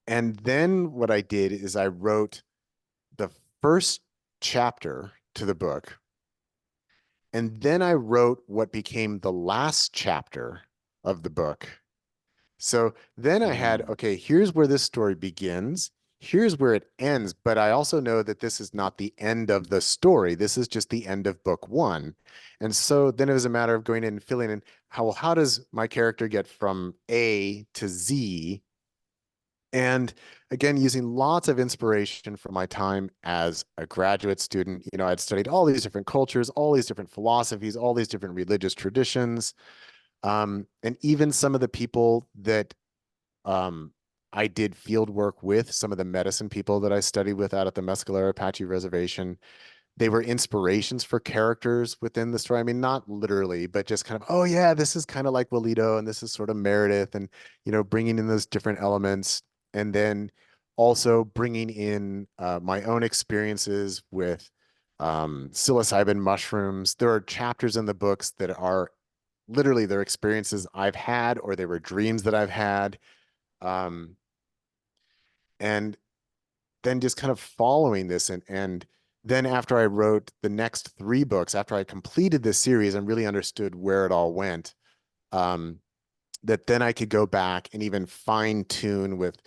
And then what I did is I wrote the first chapter to the book. And then I wrote what became the last chapter of the book. So then I had, Mm. okay, here's where this story begins. Here's where it ends. But I also know that this is not the end of the story. This is just the end of book 1. And so then it was a matter of going in and filling in how does my character get from A to Z? And again, using lots of inspiration from my time as a graduate student. I'd studied all these different cultures, all these different philosophies, all these different religious traditions. And even some of the people that um, I did field work with some of the medicine people that I studied with out at the Mescalero Apache Reservation. They were inspirations for characters within the story. I mean, not literally, but just kind of, oh yeah, this is kind of like Walito, and this is sort of Meredith, and bringing in those different elements, and then also bringing in my own experiences with psilocybin mushrooms. There are chapters in the books that are literally their experiences I've had, or they were dreams that I've had, um, and then just kind of following this, and then after I wrote the next three books, after I completed this series and really understood where it all went, um, that then I could go back and even fine tune with,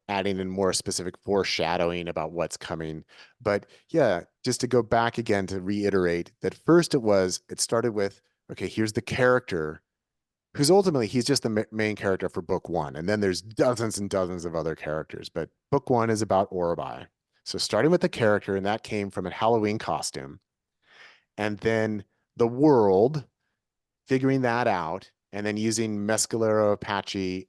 adding in more specific foreshadowing about what's coming. But yeah, just to go back again to reiterate that first it started with, okay, here's the character who's ultimately he's just the main character for book one, and then there's dozens and dozens of other characters, but book one is about Orabai. So starting with the character, and that came from a Halloween costume, and then the world, figuring that out, and then using Mescalero Apache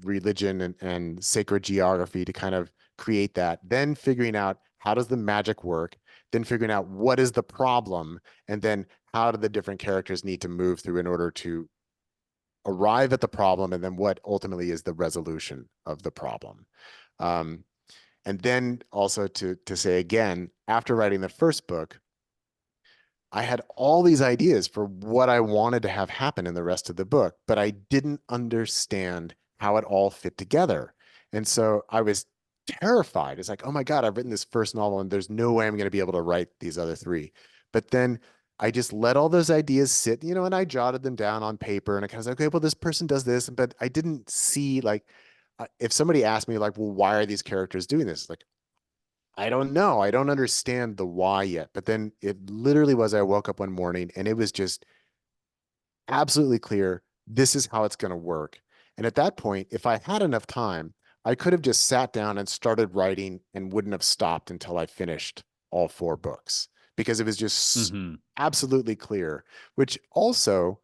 religion and sacred geography to kind of create that, then figuring out how does the magic work, then figuring out what is the problem, and then how do the different characters need to move through in order to arrive at the problem, and then what ultimately is the resolution of the problem. Um, and then also to say again, after writing the first book, I had all these ideas for what I wanted to have happen in the rest of the book, but I didn't understand how it all fit together. And so I was terrified. It's like, oh my God, I've written this first novel and there's no way I'm going to be able to write these other three. But then I just let all those ideas sit, and I jotted them down on paper, and I kind of said, okay, well, this person does this, but I didn't see like, if somebody asked me like, well, why are these characters doing this? Like, I don't know. I don't understand the why yet. But then it literally was, I woke up one morning and it was just absolutely clear. This is how it's going to work. And at that point, if I had enough time, I could have just sat down and started writing and wouldn't have stopped until I finished all four books because it was just Hmm. absolutely clear, which also,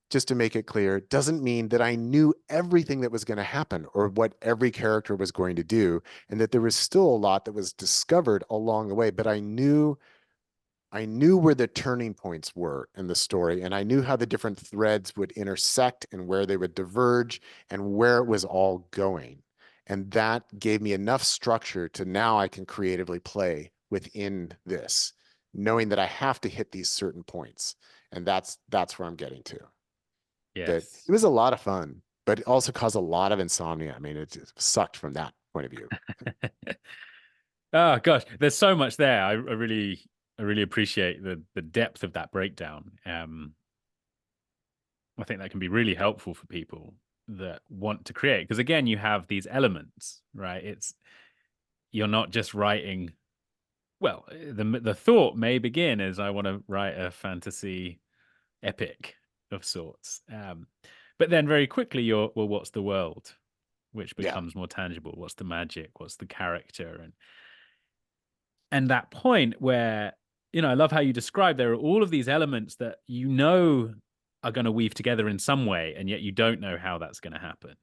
just to make it clear, doesn't mean that I knew everything that was going to happen or what every character was going to do, and that there was still a lot that was discovered along the way. But I knew where the turning points were in the story, and I knew how the different threads would intersect and where they would diverge and where it was all going. And that gave me enough structure to now I can creatively play within this, knowing that I have to hit these certain points. And that's where I'm getting to. That it Yes. was a lot of fun, but it also caused a lot of insomnia. I mean, it just sucked from that point of view. Oh gosh, there's so much there. I really appreciate the depth of that breakdown. I think that can be really helpful for people that want to create because again, you have these elements, right? It's you're not just writing. Well, the thought may begin as I want to write a fantasy epic of sorts, but then very quickly you're well, what's the world, which Yeah, becomes more tangible? What's the magic? What's the character? And that point where I love how you describe there are all of these elements that are going to weave together in some way, and yet you don't know how that's going to happen.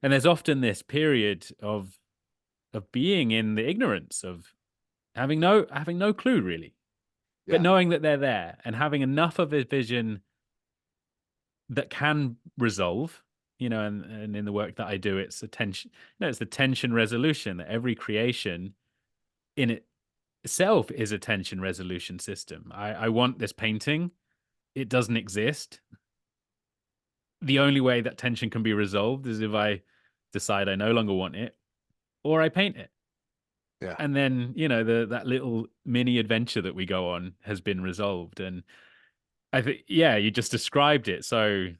And there's often this period of being in the ignorance of having no clue really, but yeah, knowing that they're there and having enough of a vision that can resolve. And in the work that I do, it's it's the tension resolution that every creation in itself is a tension resolution system. I want this painting. It doesn't exist. The only way that tension can be resolved is if I decide I no longer want it or I paint it. yeah, And then, that little mini adventure that we go on has been resolved. And I think, yeah, you just described it so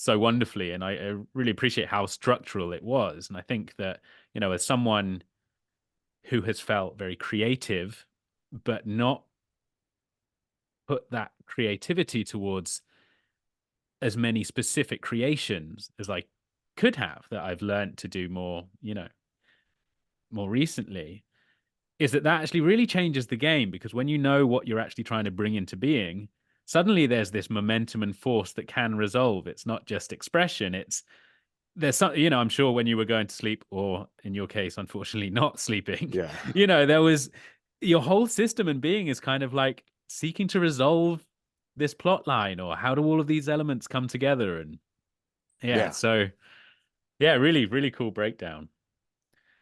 wonderfully. And I really appreciate how structural it was. And I think that, as someone who has felt very creative, but not put that creativity towards as many specific creations as I could have that I've learned to do more recently, is that actually really changes the game because when you know what you're actually trying to bring into being, suddenly there's this momentum and force that can resolve. It's not just expression, it's there's some, I'm sure when you were going to sleep, or in your case, unfortunately, not sleeping, Yeah. there was your whole system and being is kind of like seeking to resolve this plot line, or how do all of these elements come together? And yeah, Yeah. so yeah, really, really cool breakdown.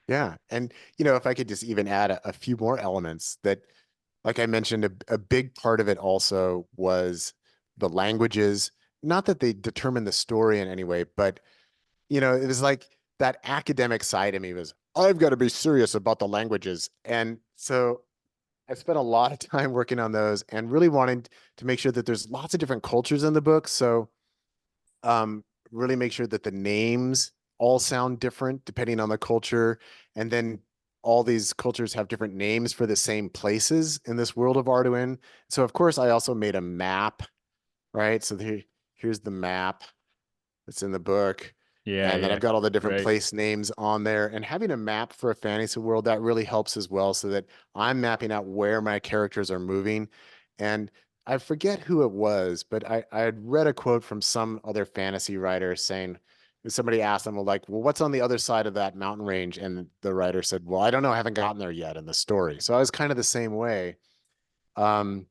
Yeah. And, if I could just even add a few more elements that, like I mentioned, a big part of it also was the languages. Not that they determine the story in any way, but, it was like that academic side of me was, I've got to be serious about the languages. And so I spent a lot of time working on those and really wanting to make sure that there's lots of different cultures in the book. So um, really make sure that the names all sound different depending on the culture. And then all these cultures have different names for the same places in this world of Arduin. So of course, I also made a map, right? So here's the map that's in the book. Yeah, And then yeah, I've got all the different great. place names on there. And having a map for a fantasy world, that really helps as well, so that I'm mapping out where my characters are moving. And I forget who it was, but I had read a quote from some other fantasy writer saying, somebody asked them, well, what's on the other side of that mountain range? And the writer said, well, I don't know. I haven't gotten there yet in the story. So I was kind of the same way. Um,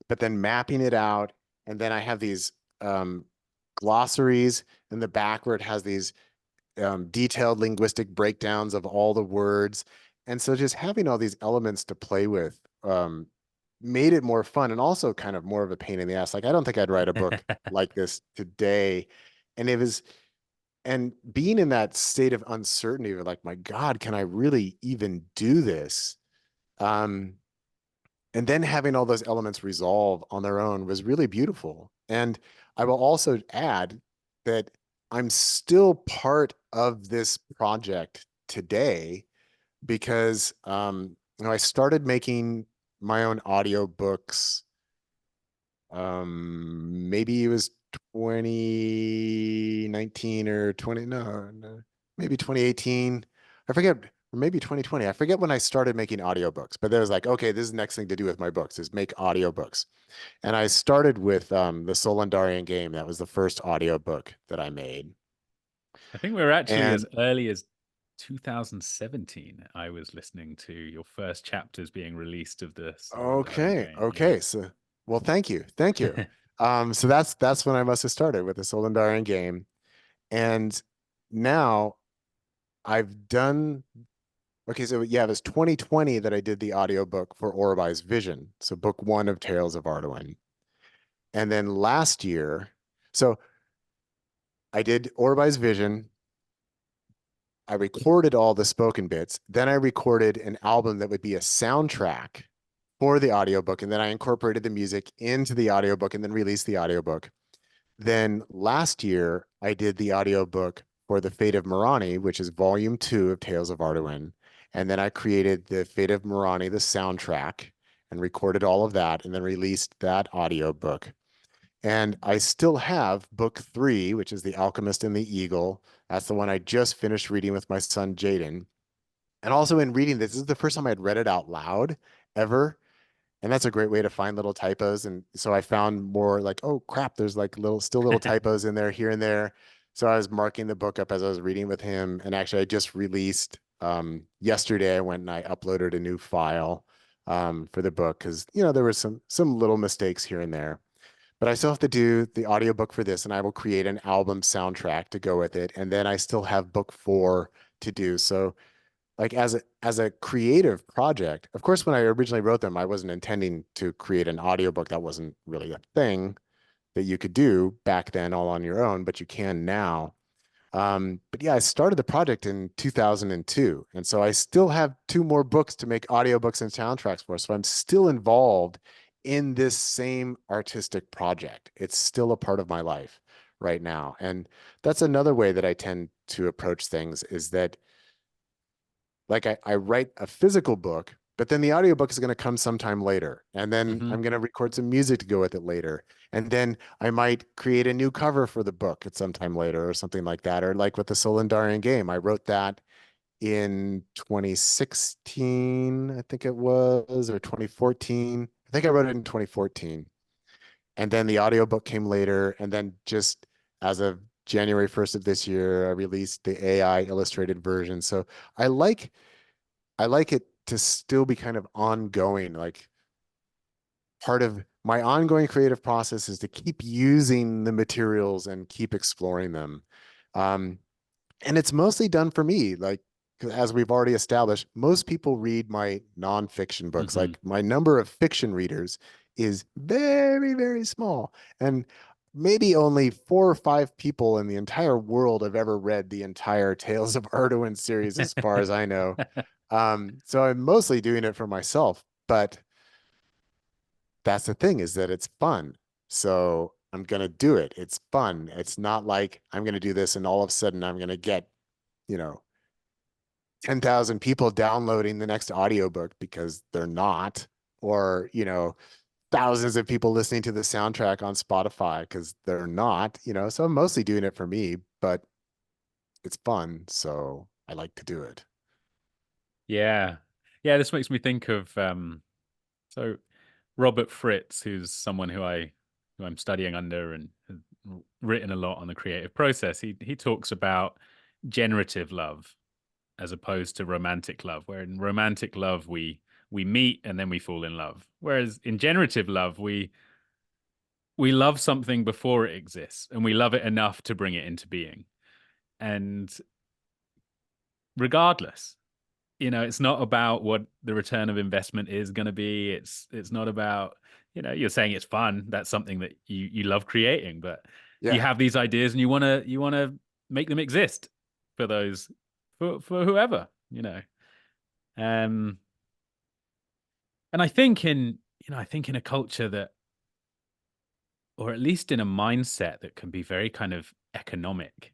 but then mapping it out. And then I have these um, glossaries in the back where it has these detailed linguistic breakdowns of all the words. And so just having all these elements to play with made it more fun, and also kind of more of a pain in the ass. Like, I don't think I'd write a book like this today. And and being in that state of uncertainty, of like, my God, can I really even do this? Um, and then having all those elements resolve on their own was really beautiful. And I will also add that I'm still part of this project today because I started making my own audiobooks. Maybe it was 2019 or 20, no, maybe 2018. I forget, or maybe 2020. I forget when I started making audiobooks, but there was like, okay, this is the next thing to do with my books is make audiobooks. And I started with the Solendarian game. That was the first audiobook that I made. I think we are actually as And early as 2017. I was listening to your first chapters being released of the Solendarian okay, game. Yeah. okay. So, well, thank you. Thank you. So that's when I must have started with the Solendarian game. And now I've done, okay, so yeah, it was 2020 that I did the audiobook for Oribai's Vision. So book one of Tales of Arduin. And then last year, so I did Oribai's Vision. I recorded all the spoken bits. Then I recorded an album that would be a soundtrack for the audiobook. And then I incorporated the music into the audiobook and then released the audiobook. Then last year, I did the audiobook for The Fate of Morani, which is volume 2 of Tales of Arduin. And then I created The Fate of Morani, the soundtrack, and recorded all of that and then released that audiobook. And I still have book 3, which is The Alchemist and the Eagle. That's the one I just finished reading with my son, Jaden. And also in reading this is the first time I'd read it out loud ever. And that's a great way to find little typos. And so I found more like, oh crap, there's like still little typos in there here and there. So I was marking the book up as I was reading with him. And actually I just released yesterday, I went and I uploaded a new file for the book because there were some little mistakes here and there. But I still have to do the audiobook for this, and I will create an album soundtrack to go with it. And then I still have book 4 to do. So like as a creative project, of course, when I originally wrote them, I wasn't intending to create an audiobook. That wasn't really a thing that you could do back then all on your own, but you can now. But yeah, I started the project in 2002. And so I still have 2 more books to make audiobooks and soundtracks for. So I'm still involved in this same artistic project. It's still a part of my life right now. And that's another way that I tend to approach things, is that like I write a physical book, but then the audiobook is going to come sometime later. And then Hmm. I'm going to record some music to go with it later. And then I might create a new cover for the book at some time later or something like that. Or like with the Solendarian game, I wrote that in 2016, I think it was, or 2014. I think I wrote it in 2014. And then the audiobook came later. And then just as of January 1st of this year, I released the AI illustrated version. So I like I like it to still be kind of ongoing. Like part of my ongoing creative process is to keep using the materials and keep exploring them. Um, and it's mostly done for me. Like, as we've already established, most people read my nonfiction books. Hmm. Like, my number of fiction readers is very, very small. And maybe only 4 or 5 people in the entire world have ever read the entire Tales of Ardoin series, as far as I know. So I'm mostly doing it for myself. But that's the thing, is that it's fun. So I'm going to do it. It's fun. It's not like I'm going to do this and all of a sudden I'm going to get, you know, 10,000 people downloading the next audiobook, because they're not, or, thousands of people listening to the soundtrack on Spotify, because they're not, so I'm mostly doing it for me, but it's fun. So I like to do it. Yeah. Yeah, this makes me think of so Robert Fritz, who's someone who I'm studying under and has written a lot on the creative process. He talks about generative love as opposed to romantic love, where in romantic love we meet and then we fall in love. Whereas in generative love, we love something before it exists and we love it enough to bring it into being. And regardless, it's not about what the return of investment is going to be. It's not about, you're saying it's fun. That's something that you love creating, but you Yeah. have these ideas and you want to make them exist for those for whoever, um and I think in a culture that, or at least in a mindset that can be very kind of economic,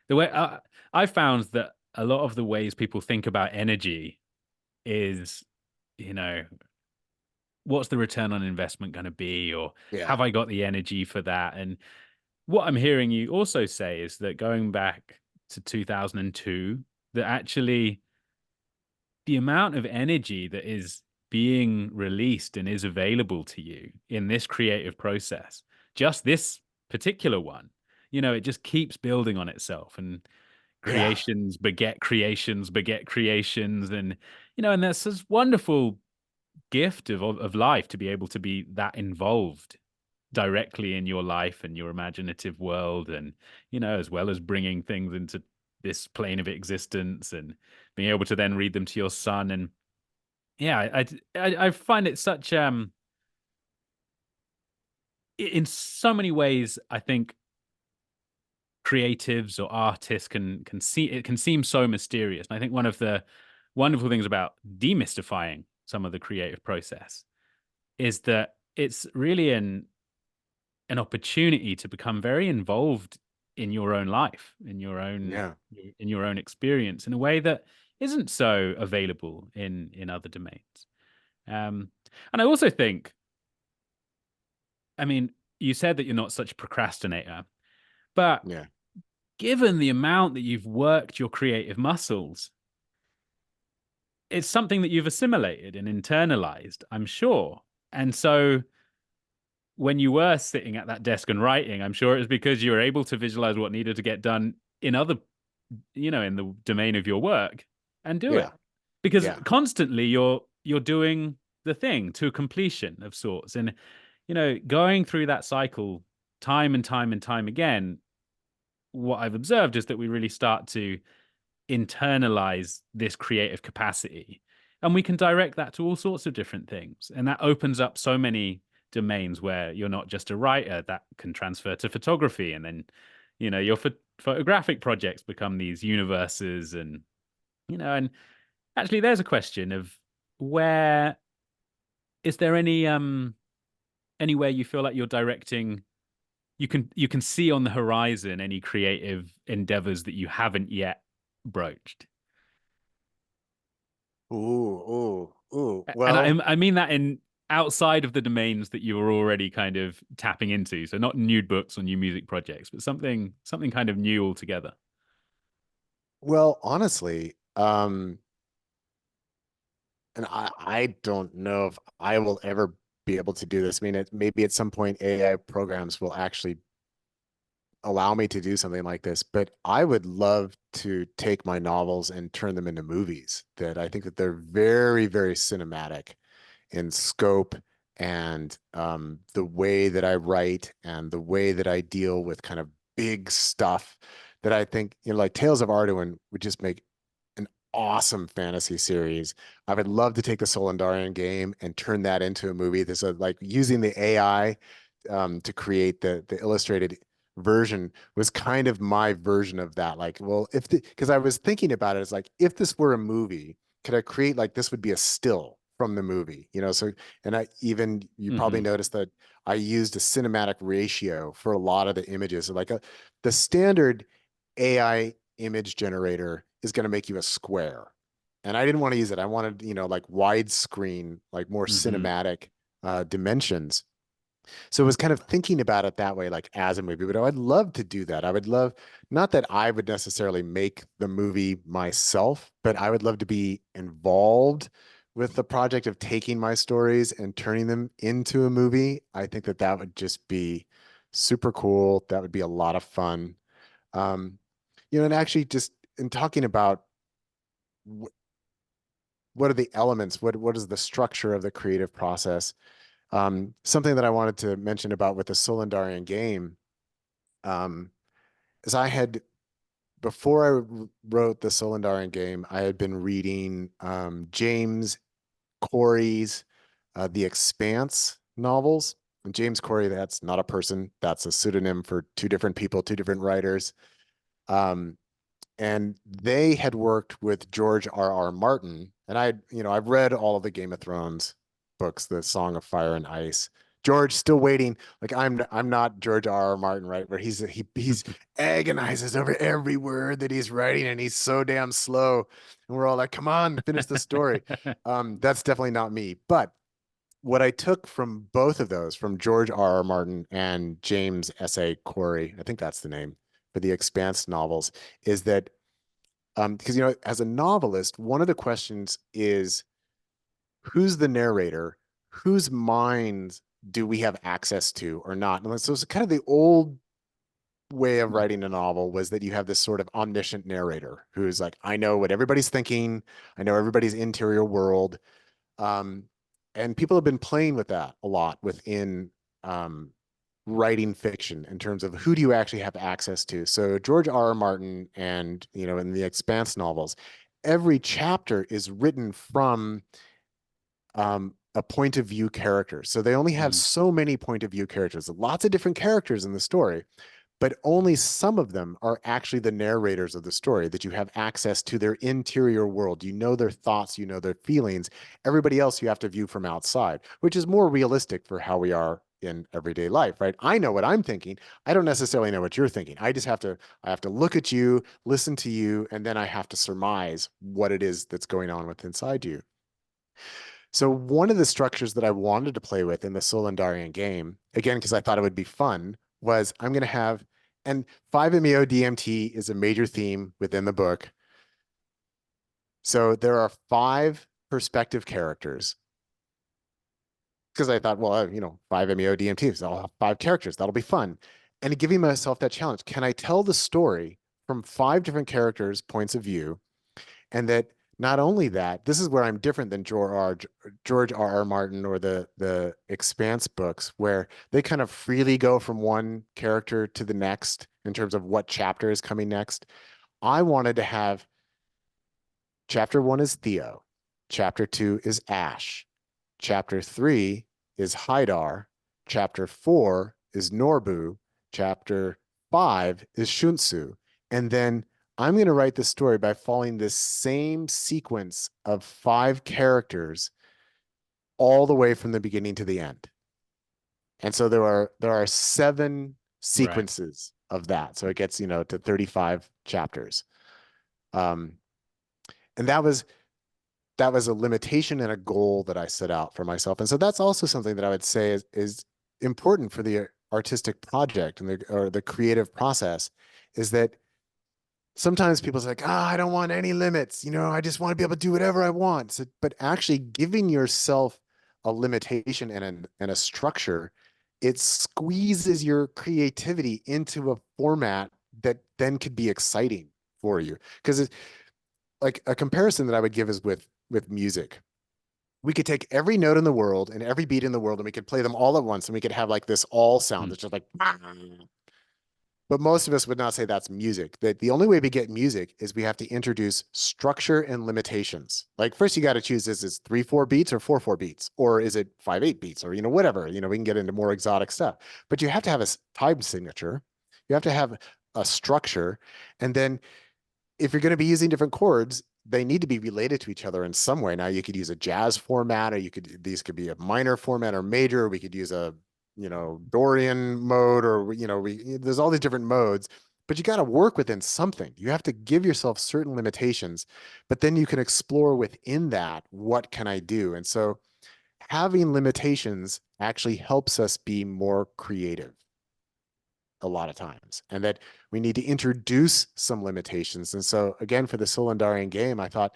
the way I found that a lot of the ways people think about energy is, you know what's the return on investment going to be, or Yeah. have I got the energy for that? And what I'm hearing you also say is that going back to 2002, that actually the amount of energy that is being released and is available to you in this creative process, just this particular one, it just keeps building on itself, and Yeah. creations beget creations, and that's this wonderful gift of life, to be able to be that involved directly in your life and your imaginative world, and as well as bringing things into this plane of existence and being able to then read them to your son. And yeah, I find it such, in so many ways, I think creatives or artists can see it, can seem so mysterious. And I think one of the wonderful things about demystifying some of the creative process is that it's really an opportunity to become very involved in your own life, Yeah. in your own experience, in a way that isn't so available in other domains. Um, and I also think, I mean, you said that you're not such a procrastinator, but Yeah. given the amount that you've worked your creative muscles, it's something that you've assimilated and internalized, I'm sure. And so when you were sitting at that desk and writing, I'm sure it was because you were able to visualize what needed to get done in other, in the domain of your work, and do Yeah. it. Because Yeah. constantly you're doing the thing to completion of sorts. And, going through that cycle time and time and time again, what I've observed is that we really start to internalize this creative capacity, and we can direct that to all sorts of different things, and that opens up so many domains where you're not just a writer. That can transfer to photography, and then your photographic projects become these universes. And and actually there's a question of, where is there anywhere you feel like you're directing, you can see on the horizon any creative endeavors that you haven't yet broached? Ooh. And I, Well, I mean that in outside of the domains that you were already kind of tapping into. So not new books or new music projects, but something kind of new altogether. honestly, and I don't know if I will ever be able to do this. I mean, maybe at some point AI programs will actually allow me to do something like this, but I would love to take my novels and turn them into movies that I think that they're very, very cinematic in scope and the way that I write and the way that I deal with kind of big stuff that I think, like Tales of Ardoin would just make an awesome fantasy series. I would love to take the Solendarian game and turn that into a movie. There's like using the AI to create the illustrated version was kind of my version of that. Like, well, because I was thinking about it, it's like if this were a movie, could I create like this would be a still from the movie, So, and you probably Hmm. noticed that I used a cinematic ratio for a lot of the images. Like the standard AI image generator is going to make you a square. And I didn't want to use it. I wanted, like widescreen, like more Hmm. cinematic dimensions. So it was kind of thinking about it that way, like as a movie, but I'd love to do that. I would love, not that I would necessarily make the movie myself, but I would love to be involved with the project of taking my stories and turning them into a movie. I think that that would just be super cool. That would be a lot of fun. Um, and actually just in talking about wh what are the elements, what is the structure of the creative process? Something that I wanted to mention about with the Solendarian game um, is before I wrote the Solendarian game, I had been reading James Corey's The Expanse novels. And James Corey, that's not a person, that's a pseudonym for two different people, two different writers. Um, and they had worked with George R. R. Martin. And I've read all of the Game of Thrones books, the Song of Fire and Ice. George still waiting. Like I'm not George R. R. Martin, right? Where he's agonizes over every word that he's writing, and he's so damn slow. And we're all like, come on, finish the story. That's definitely not me. But what I took from both of those, from George R. R. Martin and James S.A. Corey, I think that's the name for the Expanse novels, is that because as a novelist, one of the questions is who's the narrator, whose minds do we have access to or not? And so it's kind of the old way of writing a novel was that you have this sort of omniscient narrator who's like, I know what everybody's thinking, I know everybody's interior world. Um, and people have been playing with that a lot within um, writing fiction in terms of who do you actually have access to. So George R. R. Martin and, in the Expanse novels, every chapter is written from a point of view character. So they only have Mm. so many point of view characters, lots of different characters in the story, but only some of them are actually the narrators of the story, that you have access to their interior world. You know their thoughts, you know their feelings. Everybody else you have to view from outside, which is more realistic for how we are in everyday life, right? I know what I'm thinking. I don't necessarily know what you're thinking. I have to look at you, listen to you, and then I have to surmise what it is that's going on with inside you. So one of the structures that I wanted to play with in the Solendarian game, again, because I thought it would be fun, was I'm going to have, and 5-MeO DMT is a major theme within the book. So there are 5 perspective characters because I thought, well, 5-MeO DMT, so I'll have 5 characters. That'll be fun. And giving myself that challenge, can I tell the story from 5 different characters' points of view? And that not only that, this is where I'm different than George R. R. Martin or the Expanse books, where they kind of freely go from one character to the next in terms of what chapter is coming next. I wanted to have chapter 1 is Theo, chapter 2 is Ash, chapter 3 is Haidar, chapter 4 is Norbu, chapter 5 is Shunsu, and then I'm going to write the story by following this same sequence of 5 characters all the way from the beginning to the end. And so there are 7 Right. sequences of that. So it gets, to 35 chapters. Um, and that was a limitation and a goal that I set out for myself. And so that's also something that I would say is important for the artistic project and the creative process, is that sometimes people say like, I don't want any limits. I just want to be able to do whatever I want. But actually giving yourself a limitation and a structure it squeezes your creativity into a format that then could be exciting for you. Because like a comparison that I would give is with music. We could take every note in the world and every beat in the world and we could play them all at once and we could have like this all sound Mm. that's just like, but most of us would not say that's music. That the only way we get music is we have to introduce structure and limitations. Like first you got to choose, is it 3/4 beats or 4/4 beats? Or is it 5/8 beats? Or, whatever, we can get into more exotic stuff, but you have to have a time signature. You have to have a structure. And then if you're going to be using different chords, they need to be related to each other in some way. Now you could use a jazz format, or these could be a minor format or major. We could use a, Dorian mode, or, there's all these different modes, but you got to work within something. You have to give yourself certain limitations, but then you can explore within that. What can I do? And so having limitations actually helps us be more creative a lot of times, and that we need to introduce some limitations. And so again, for the Solandarian game, I thought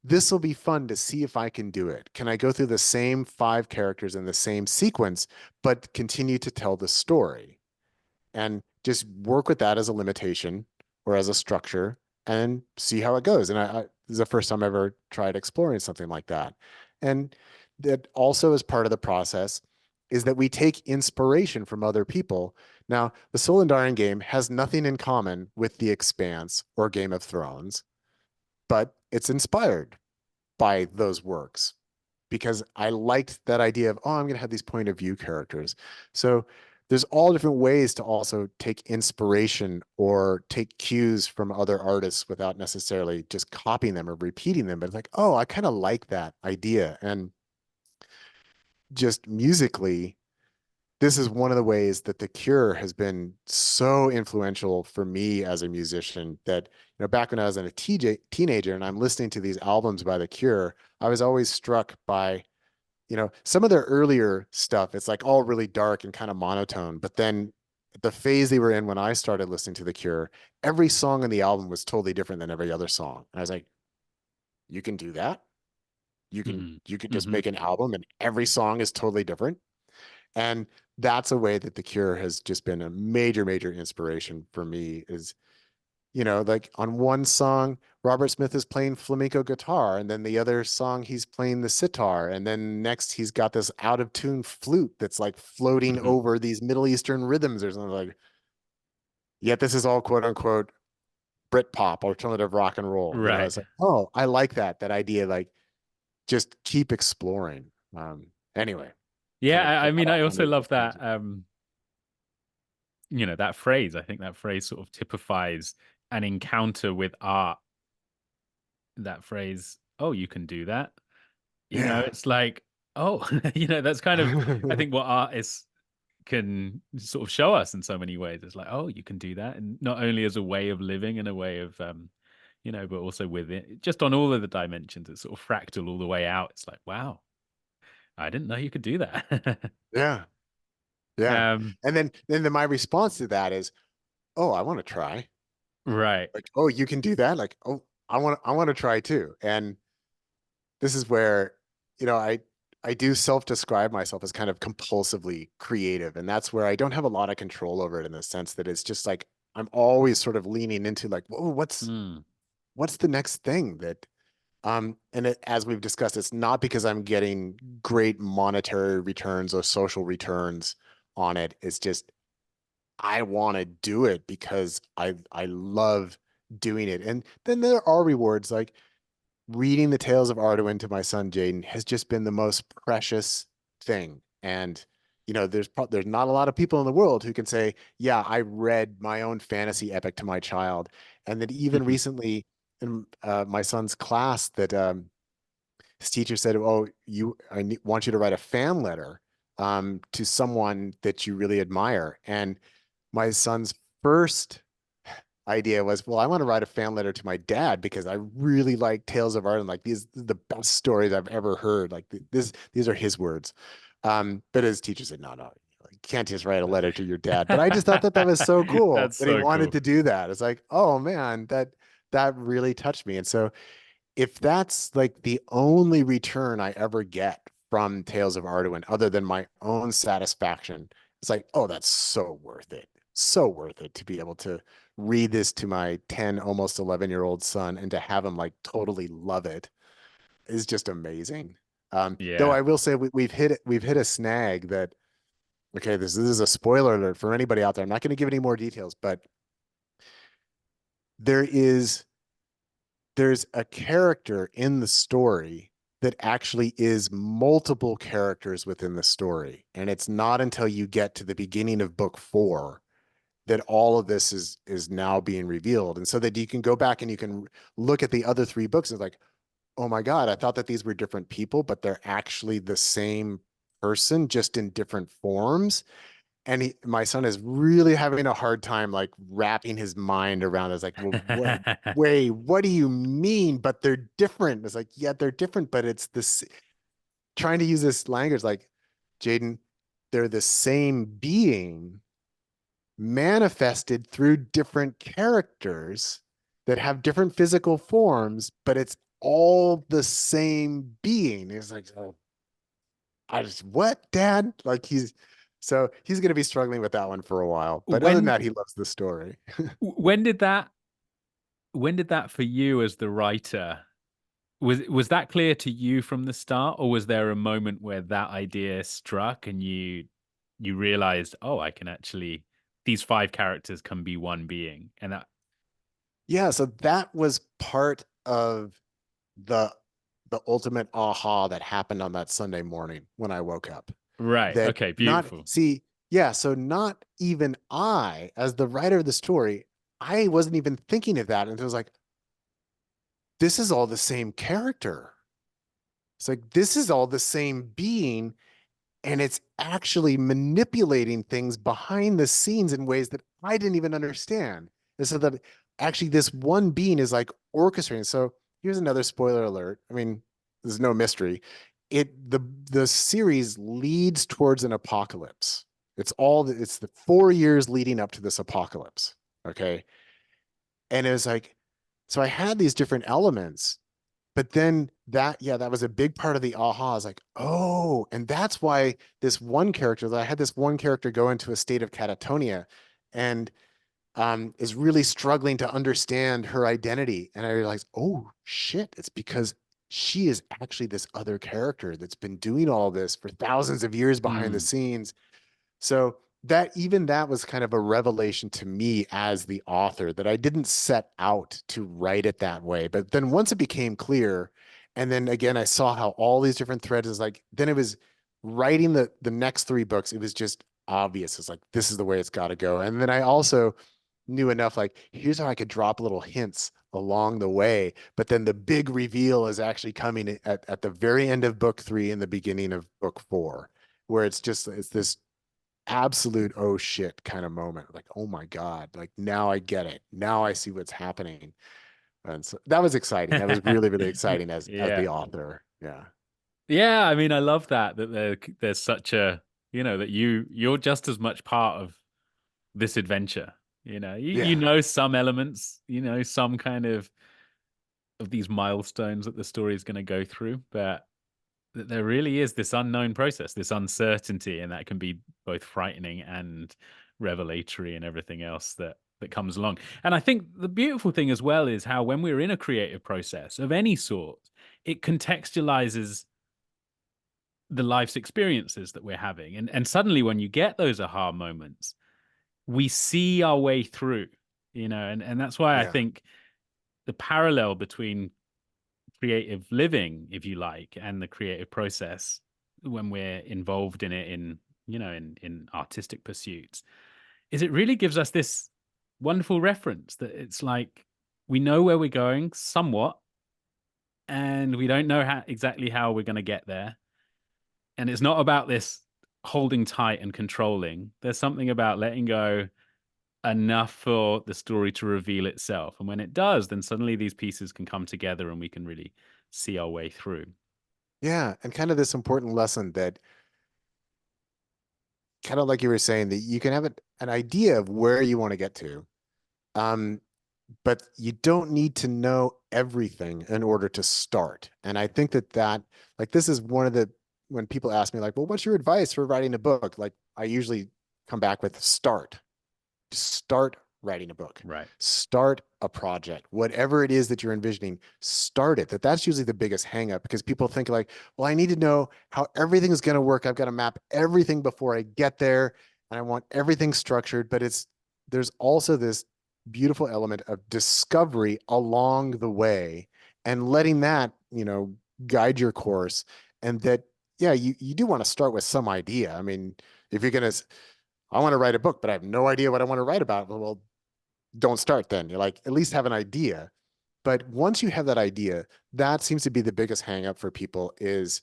this will be fun to see if I can do it. Can I go through the same 5 characters in the same sequence, but continue to tell the story? And just work with that as a limitation or as a structure and see how it goes. And this is the first time I ever tried exploring something like that. And that also is part of the process is that we take inspiration from other people. Now, the Solandarian game has nothing in common with The Expanse or Game of Thrones, but it's inspired by those works because I liked that idea of, I'm going to have these point of view characters. So there's all different ways to also take inspiration or take cues from other artists without necessarily just copying them or repeating them. But it's like, I kind of like that idea. And just musically, this is one of the ways that The Cure has been so influential for me as a musician that, back when I was a teenager and I'm listening to these albums by The Cure, I was always struck by, some of their earlier stuff. It's like all really dark and kind of monotone. But then the phase they were in when I started listening to The Cure, every song on the album was totally different than every other song. And I was like, you can do that? Mm-hmm. You can just Mm-hmm. make an album and every song is totally different? And that's a way that The Cure has just been a major, major inspiration for me is, like on one song, Robert Smith is playing flamenco guitar, and then the other song, he's playing the sitar. And then next, he's got this out of tune flute that's like floating Mm-hmm. over these Middle Eastern rhythms or something like, yet this is all quote unquote Britpop, alternative rock and roll. Right. It's like, I like that idea. Like, just keep exploring. Anyway, Yeah, kind of I mean, got I off on also a love that, tangent. that phrase. I think that phrase sort of typifies an encounter with art. That phrase, oh, you can do that. Yeah. It's like, oh, that's kind of, I think, what artists can sort of show us in so many ways. It's like, oh, you can do that. And not only as a way of living and a way of, but also with it, just on all of the dimensions, it's sort of fractal all the way out. It's like, wow, I didn't know you could do that. Yeah. Yeah. um, And then my response to that is, oh, I want to try. right. Like, oh, you can do that? Like, oh, I want to try too. And this is where, I do self-describe myself as kind of compulsively creative. And that's where I don't have a lot of control over it in the sense that it's just like I'm always sort of leaning into like, whoa, Mm. what's the next thing that and as we've discussed, it's not because I'm getting great monetary returns or social returns on it. It's just I want to do it because I love doing it. And then there are rewards like reading the tales of Arduin to my son Jaden has just been the most precious thing. And there's not a lot of people in the world who can say, yeah, I read my own fantasy epic to my child. And that even recently in my son's class that his teacher said, "Oh, want you to write a fan letter to someone that you really admire." And my son's first idea was, "Well, I want to write a fan letter to my dad because I really like Tales of Art and like these are the best stories I've ever heard." Like these are his words. But his teacher said, "No, no, you can't just write a letter to your dad." But I just thought that was so cool That's that he so wanted cool. to do that. It's like, oh man, that really touched me. And so if that's like the only return I ever get from Tales of Arduin, other than my own satisfaction, It's like, oh, that's so worth it. So worth it to be able to read this to my 10, almost 11-year-old son and to have him like totally love it is just amazing. Though Yeah. I will say we've hit a snag that, okay, this is a spoiler alert for anybody out there. I'm not going to give any more details, but there is there's a character in the story that actually is multiple characters within the story. And it's not until you get to the beginning of book 4 that all of this is now being revealed. And so that you can go back and you can look at the other 3 books and it's like, oh my God, I thought that these were different people, but they're actually the same person, just in different forms. And my son is really having a hard time like wrapping his mind around it. It's like, well, what, wait, what do you mean? But they're different. It's like, yeah, they're different, but it's this, trying to use this language like, Jaden, they're the same being manifested through different characters that have different physical forms, but it's all the same being. It's like, oh, I just, what, Dad? Like he's going to be struggling with that one for a while. But other than when that, he loves the story. when did that when did that for you as the writer, was that clear to you from the start, or was there a moment where that idea struck and you realized, oh, I can actually, these 5 characters can be one being, and that Yeah, so that was part of the the ultimate aha that happened on that Sunday morning when I woke up. right, That okay, not beautiful. see, yeah, so not even I, as the writer of the story, I wasn't even thinking of that until it was like, this is all the same character. It's like this is all the same being, and it's actually manipulating things behind the scenes in ways that I didn't even understand. And so that actually this one being is like orchestrating. So here's another spoiler alert. I mean, there's no mystery. The series leads towards an apocalypse. It's the 4 years leading up to this apocalypse. Okay. And it was like, so I had these different elements, but then that was a big part of the aha. I was like, oh, and that's why I had this one character go into a state of catatonia and is really struggling to understand her identity. And I realized, oh shit, it's because she is actually this other character that's been doing all this for thousands of years behind the Mm, scenes. So that was kind of a revelation to me as the author, that I didn't set out to write it that way. But then once it became clear, and then again I saw how all these different threads is like, then it was writing the next 3 books, it was just obvious. It's like this is the way it's got to go. And then I also knew enough like, here's how I could drop little hints along the way. But then the big reveal is actually coming at the very end of book 3 and the beginning of book 4, where it's this absolute oh shit kind of moment. Like, oh my God, like now I get it. Now I see what's happening. And so that was exciting. That was really, really exciting as yeah. the author. Yeah. Yeah, I mean, I love that there's such a, that you're just as much part of this adventure. You Yeah. know some elements, some kind of these milestones that the story is going to go through, but there really is this unknown process, this uncertainty, and that can be both frightening and revelatory and everything else that comes along. And I think the beautiful thing as well is how when we're in a creative process of any sort, it contextualizes the life's experiences that we're having. And suddenly when you get those aha moments, we see our way through, and that's why I Yeah. think the parallel between creative living, if you like, and the creative process when we're involved in it in artistic pursuits is it really gives us this wonderful reference that it's like we know where we're going somewhat, and we don't know exactly how we're going to get there. And it's not about this holding tight and controlling. There's something about letting go enough for the story to reveal itself. And when it does, then suddenly these pieces can come together and we can really see our way through. Yeah. And kind of this important lesson that, kind of like you were saying, that you can have an idea of where you want to get to. Um, but you don't need to know everything in order to start. And I think that like this is one of the, when people ask me like, well, what's your advice for writing a book? Like I usually come back with start. Start writing a book, Right. start a project, whatever it is that you're envisioning, start it. That's usually the biggest hang up, because people think like, well, I need to know how everything is going to work. I've got to map everything before I get there, and I want everything structured. But there's also this beautiful element of discovery along the way, and letting that, guide your course. And that, yeah, you do want to start with some idea. I mean, if you're going to, I want to write a book, but I have no idea what I want to write about. Well, don't start then. You're like, at least have an idea. But once you have that idea, that seems to be the biggest hang up for people, is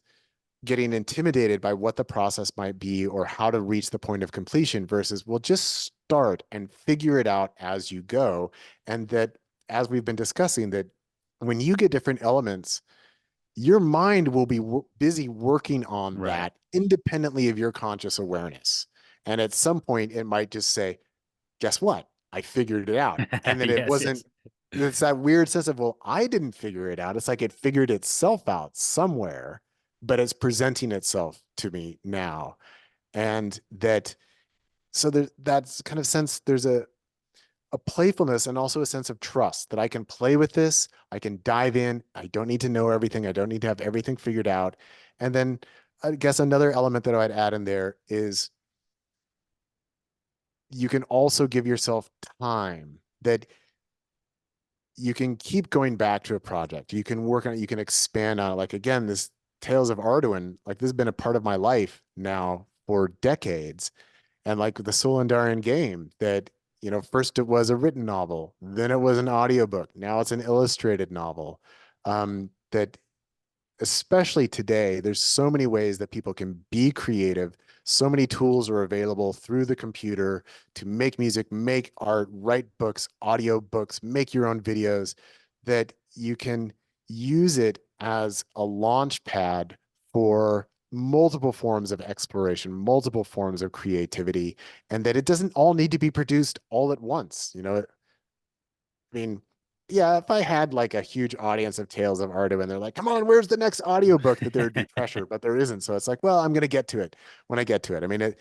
getting intimidated by what the process might be or how to reach the point of completion, versus, well, just start and figure it out as you go. And that, as we've been discussing, that when you get different elements, your mind will be busy working on Right. that independently of your conscious awareness. And at some point, it might just say, guess what? I figured it out. And then it Yes, wasn't, yes. it's that weird sense of, well, I didn't figure it out. It's like it figured itself out somewhere, but it's presenting itself to me now. And that, so that's kind of sense, there's a playfulness and also a sense of trust that I can play with this. I can dive in. I don't need to know everything. I don't need to have everything figured out. And then I guess another element that I'd add in there is, you can also give yourself time, that you can keep going back to a project. You can work on it. You can expand on it. Like, again, this Tales of Arduin, like, this has been a part of my life now for decades. And like the Soul Andarian game, that, first it was a written novel, then it was an audiobook. Now it's an illustrated novel. That, especially today, there's so many ways that people can be creative. So many tools are available through the computer to make music, make art, write books, audio books, make your own videos, that you can use it as a launch pad for multiple forms of exploration, multiple forms of creativity, and that it doesn't all need to be produced all at once. I mean, yeah, if I had like a huge audience of Tales of Ardo and they're like, come on, where's the next audiobook, that there would be pressure, but there isn't. So it's like, well, I'm going to get to it when I get to it. I mean,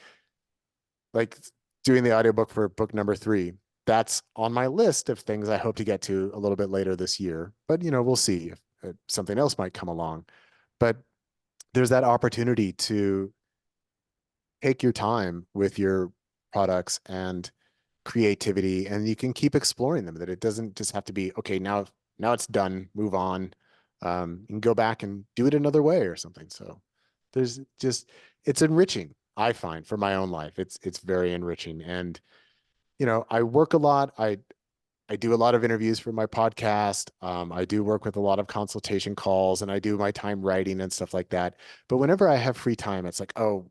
like doing the audiobook for book number 3, that's on my list of things I hope to get to a little bit later this year. But, we'll see if something else might come along. But there's that opportunity to take your time with your products and creativity, and you can keep exploring them, that it doesn't just have to be, okay, now it's done, move on. You can go back and do it another way or something. So there's just, it's enriching, I find, for my own life. It's very enriching. And I work a lot. I do a lot of interviews for my podcast. I do work with a lot of consultation calls, and I do my time writing and stuff like that. But whenever I have free time, it's like, oh,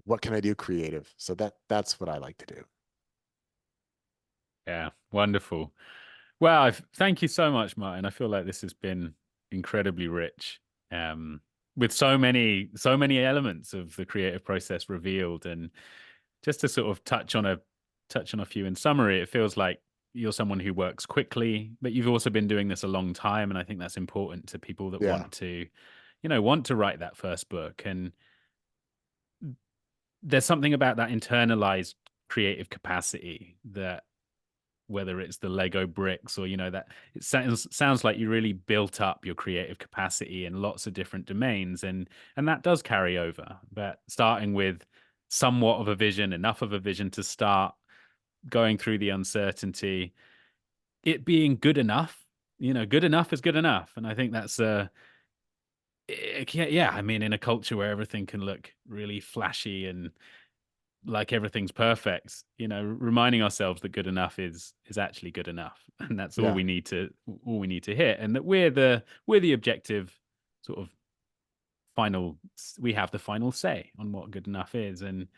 what can I do creative? So that's what I like to do. Yeah, wonderful. Well, thank you so much, Martin. I feel like this has been incredibly rich, um, with so many elements of the creative process revealed. And just to sort of touch on a few in summary, it feels like you're someone who works quickly, but you've also been doing this a long time, and I think that's important to people that Yeah. want to write that first book. And there's something about that internalized creative capacity that, whether it's the Lego bricks or that, it sounds like you really built up your creative capacity in lots of different domains, and that does carry over. But starting with somewhat of a vision, enough of a vision to start going through the uncertainty, it being good enough, good enough is good enough. And I think that's yeah, I mean, in a culture where everything can look really flashy and like everything's perfect, reminding ourselves that good enough is actually good enough, and that's Yeah. all we need to hit, and that we're the objective sort of final, we have the final say on what good enough is. And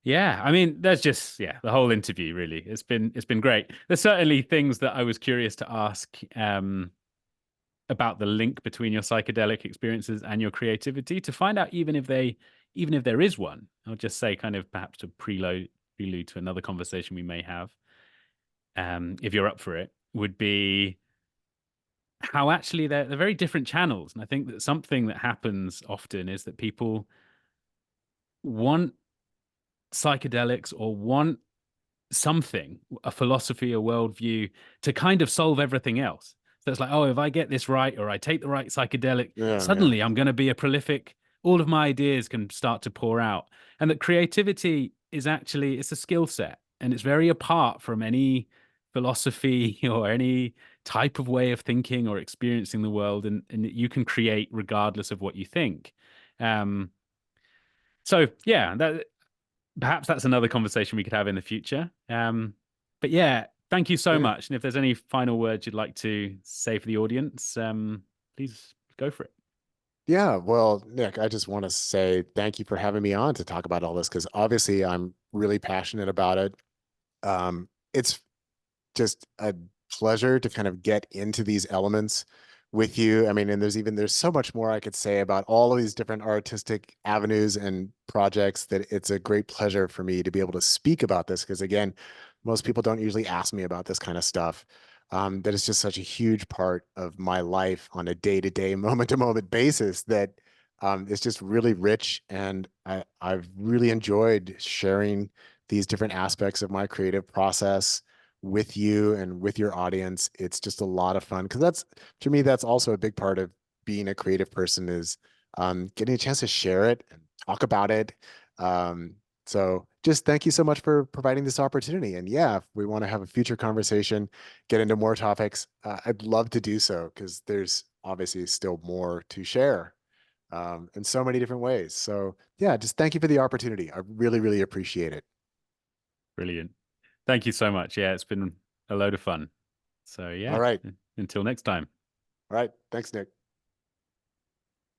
yeah, I mean, there's just, yeah, the whole interview really, it's been great. There's certainly things that I was curious to ask, about the link between your psychedelic experiences and your creativity, to find out, even if there is one. I'll just say, kind of perhaps to prelude to another conversation we may have, if you're up for it, would be how actually they're very different channels. And I think that something that happens often is that people want psychedelics or want something, a philosophy, a worldview to kind of solve everything else. So it's like, oh, if I get this right or I take the right psychedelic, Yeah, yeah. suddenly I'm going to be a prolific, all of my ideas can start to pour out. And that creativity is actually, it's a skill set and it's very apart from any philosophy or any type of way of thinking or experiencing the world. And you can create regardless of what you think. Um, so yeah, that perhaps that's another conversation we could have in the future. But yeah, thank you so Yeah. much. And if there's any final words you'd like to say for the audience, please go for it. Yeah, well, Nick, I just want to say thank you for having me on to talk about all this because obviously I'm really passionate about it. It's just a pleasure to kind of get into these elements with you. I mean, and there's so much more I could say about all of these different artistic avenues and projects that it's a great pleasure for me to be able to speak about this because again, most people don't usually ask me about this kind of stuff. That is just such a huge part of my life on a day-to-day, moment-to-moment basis that it's just really rich. And I've really enjoyed sharing these different aspects of my creative process with you and with your audience. It's just a lot of fun because that's to me, that's also a big part of being a creative person is getting a chance to share it and talk about it. So just thank you so much for providing this opportunity. And yeah, if we want to have a future conversation, get into more topics, I'd love to do so because there's obviously still more to share in so many different ways. So yeah, just thank you for the opportunity. I really, really appreciate it. Brilliant. Thank you so much. Yeah, it's been a load of fun. So All yeah, right. until next time. All right. Thanks, Nick.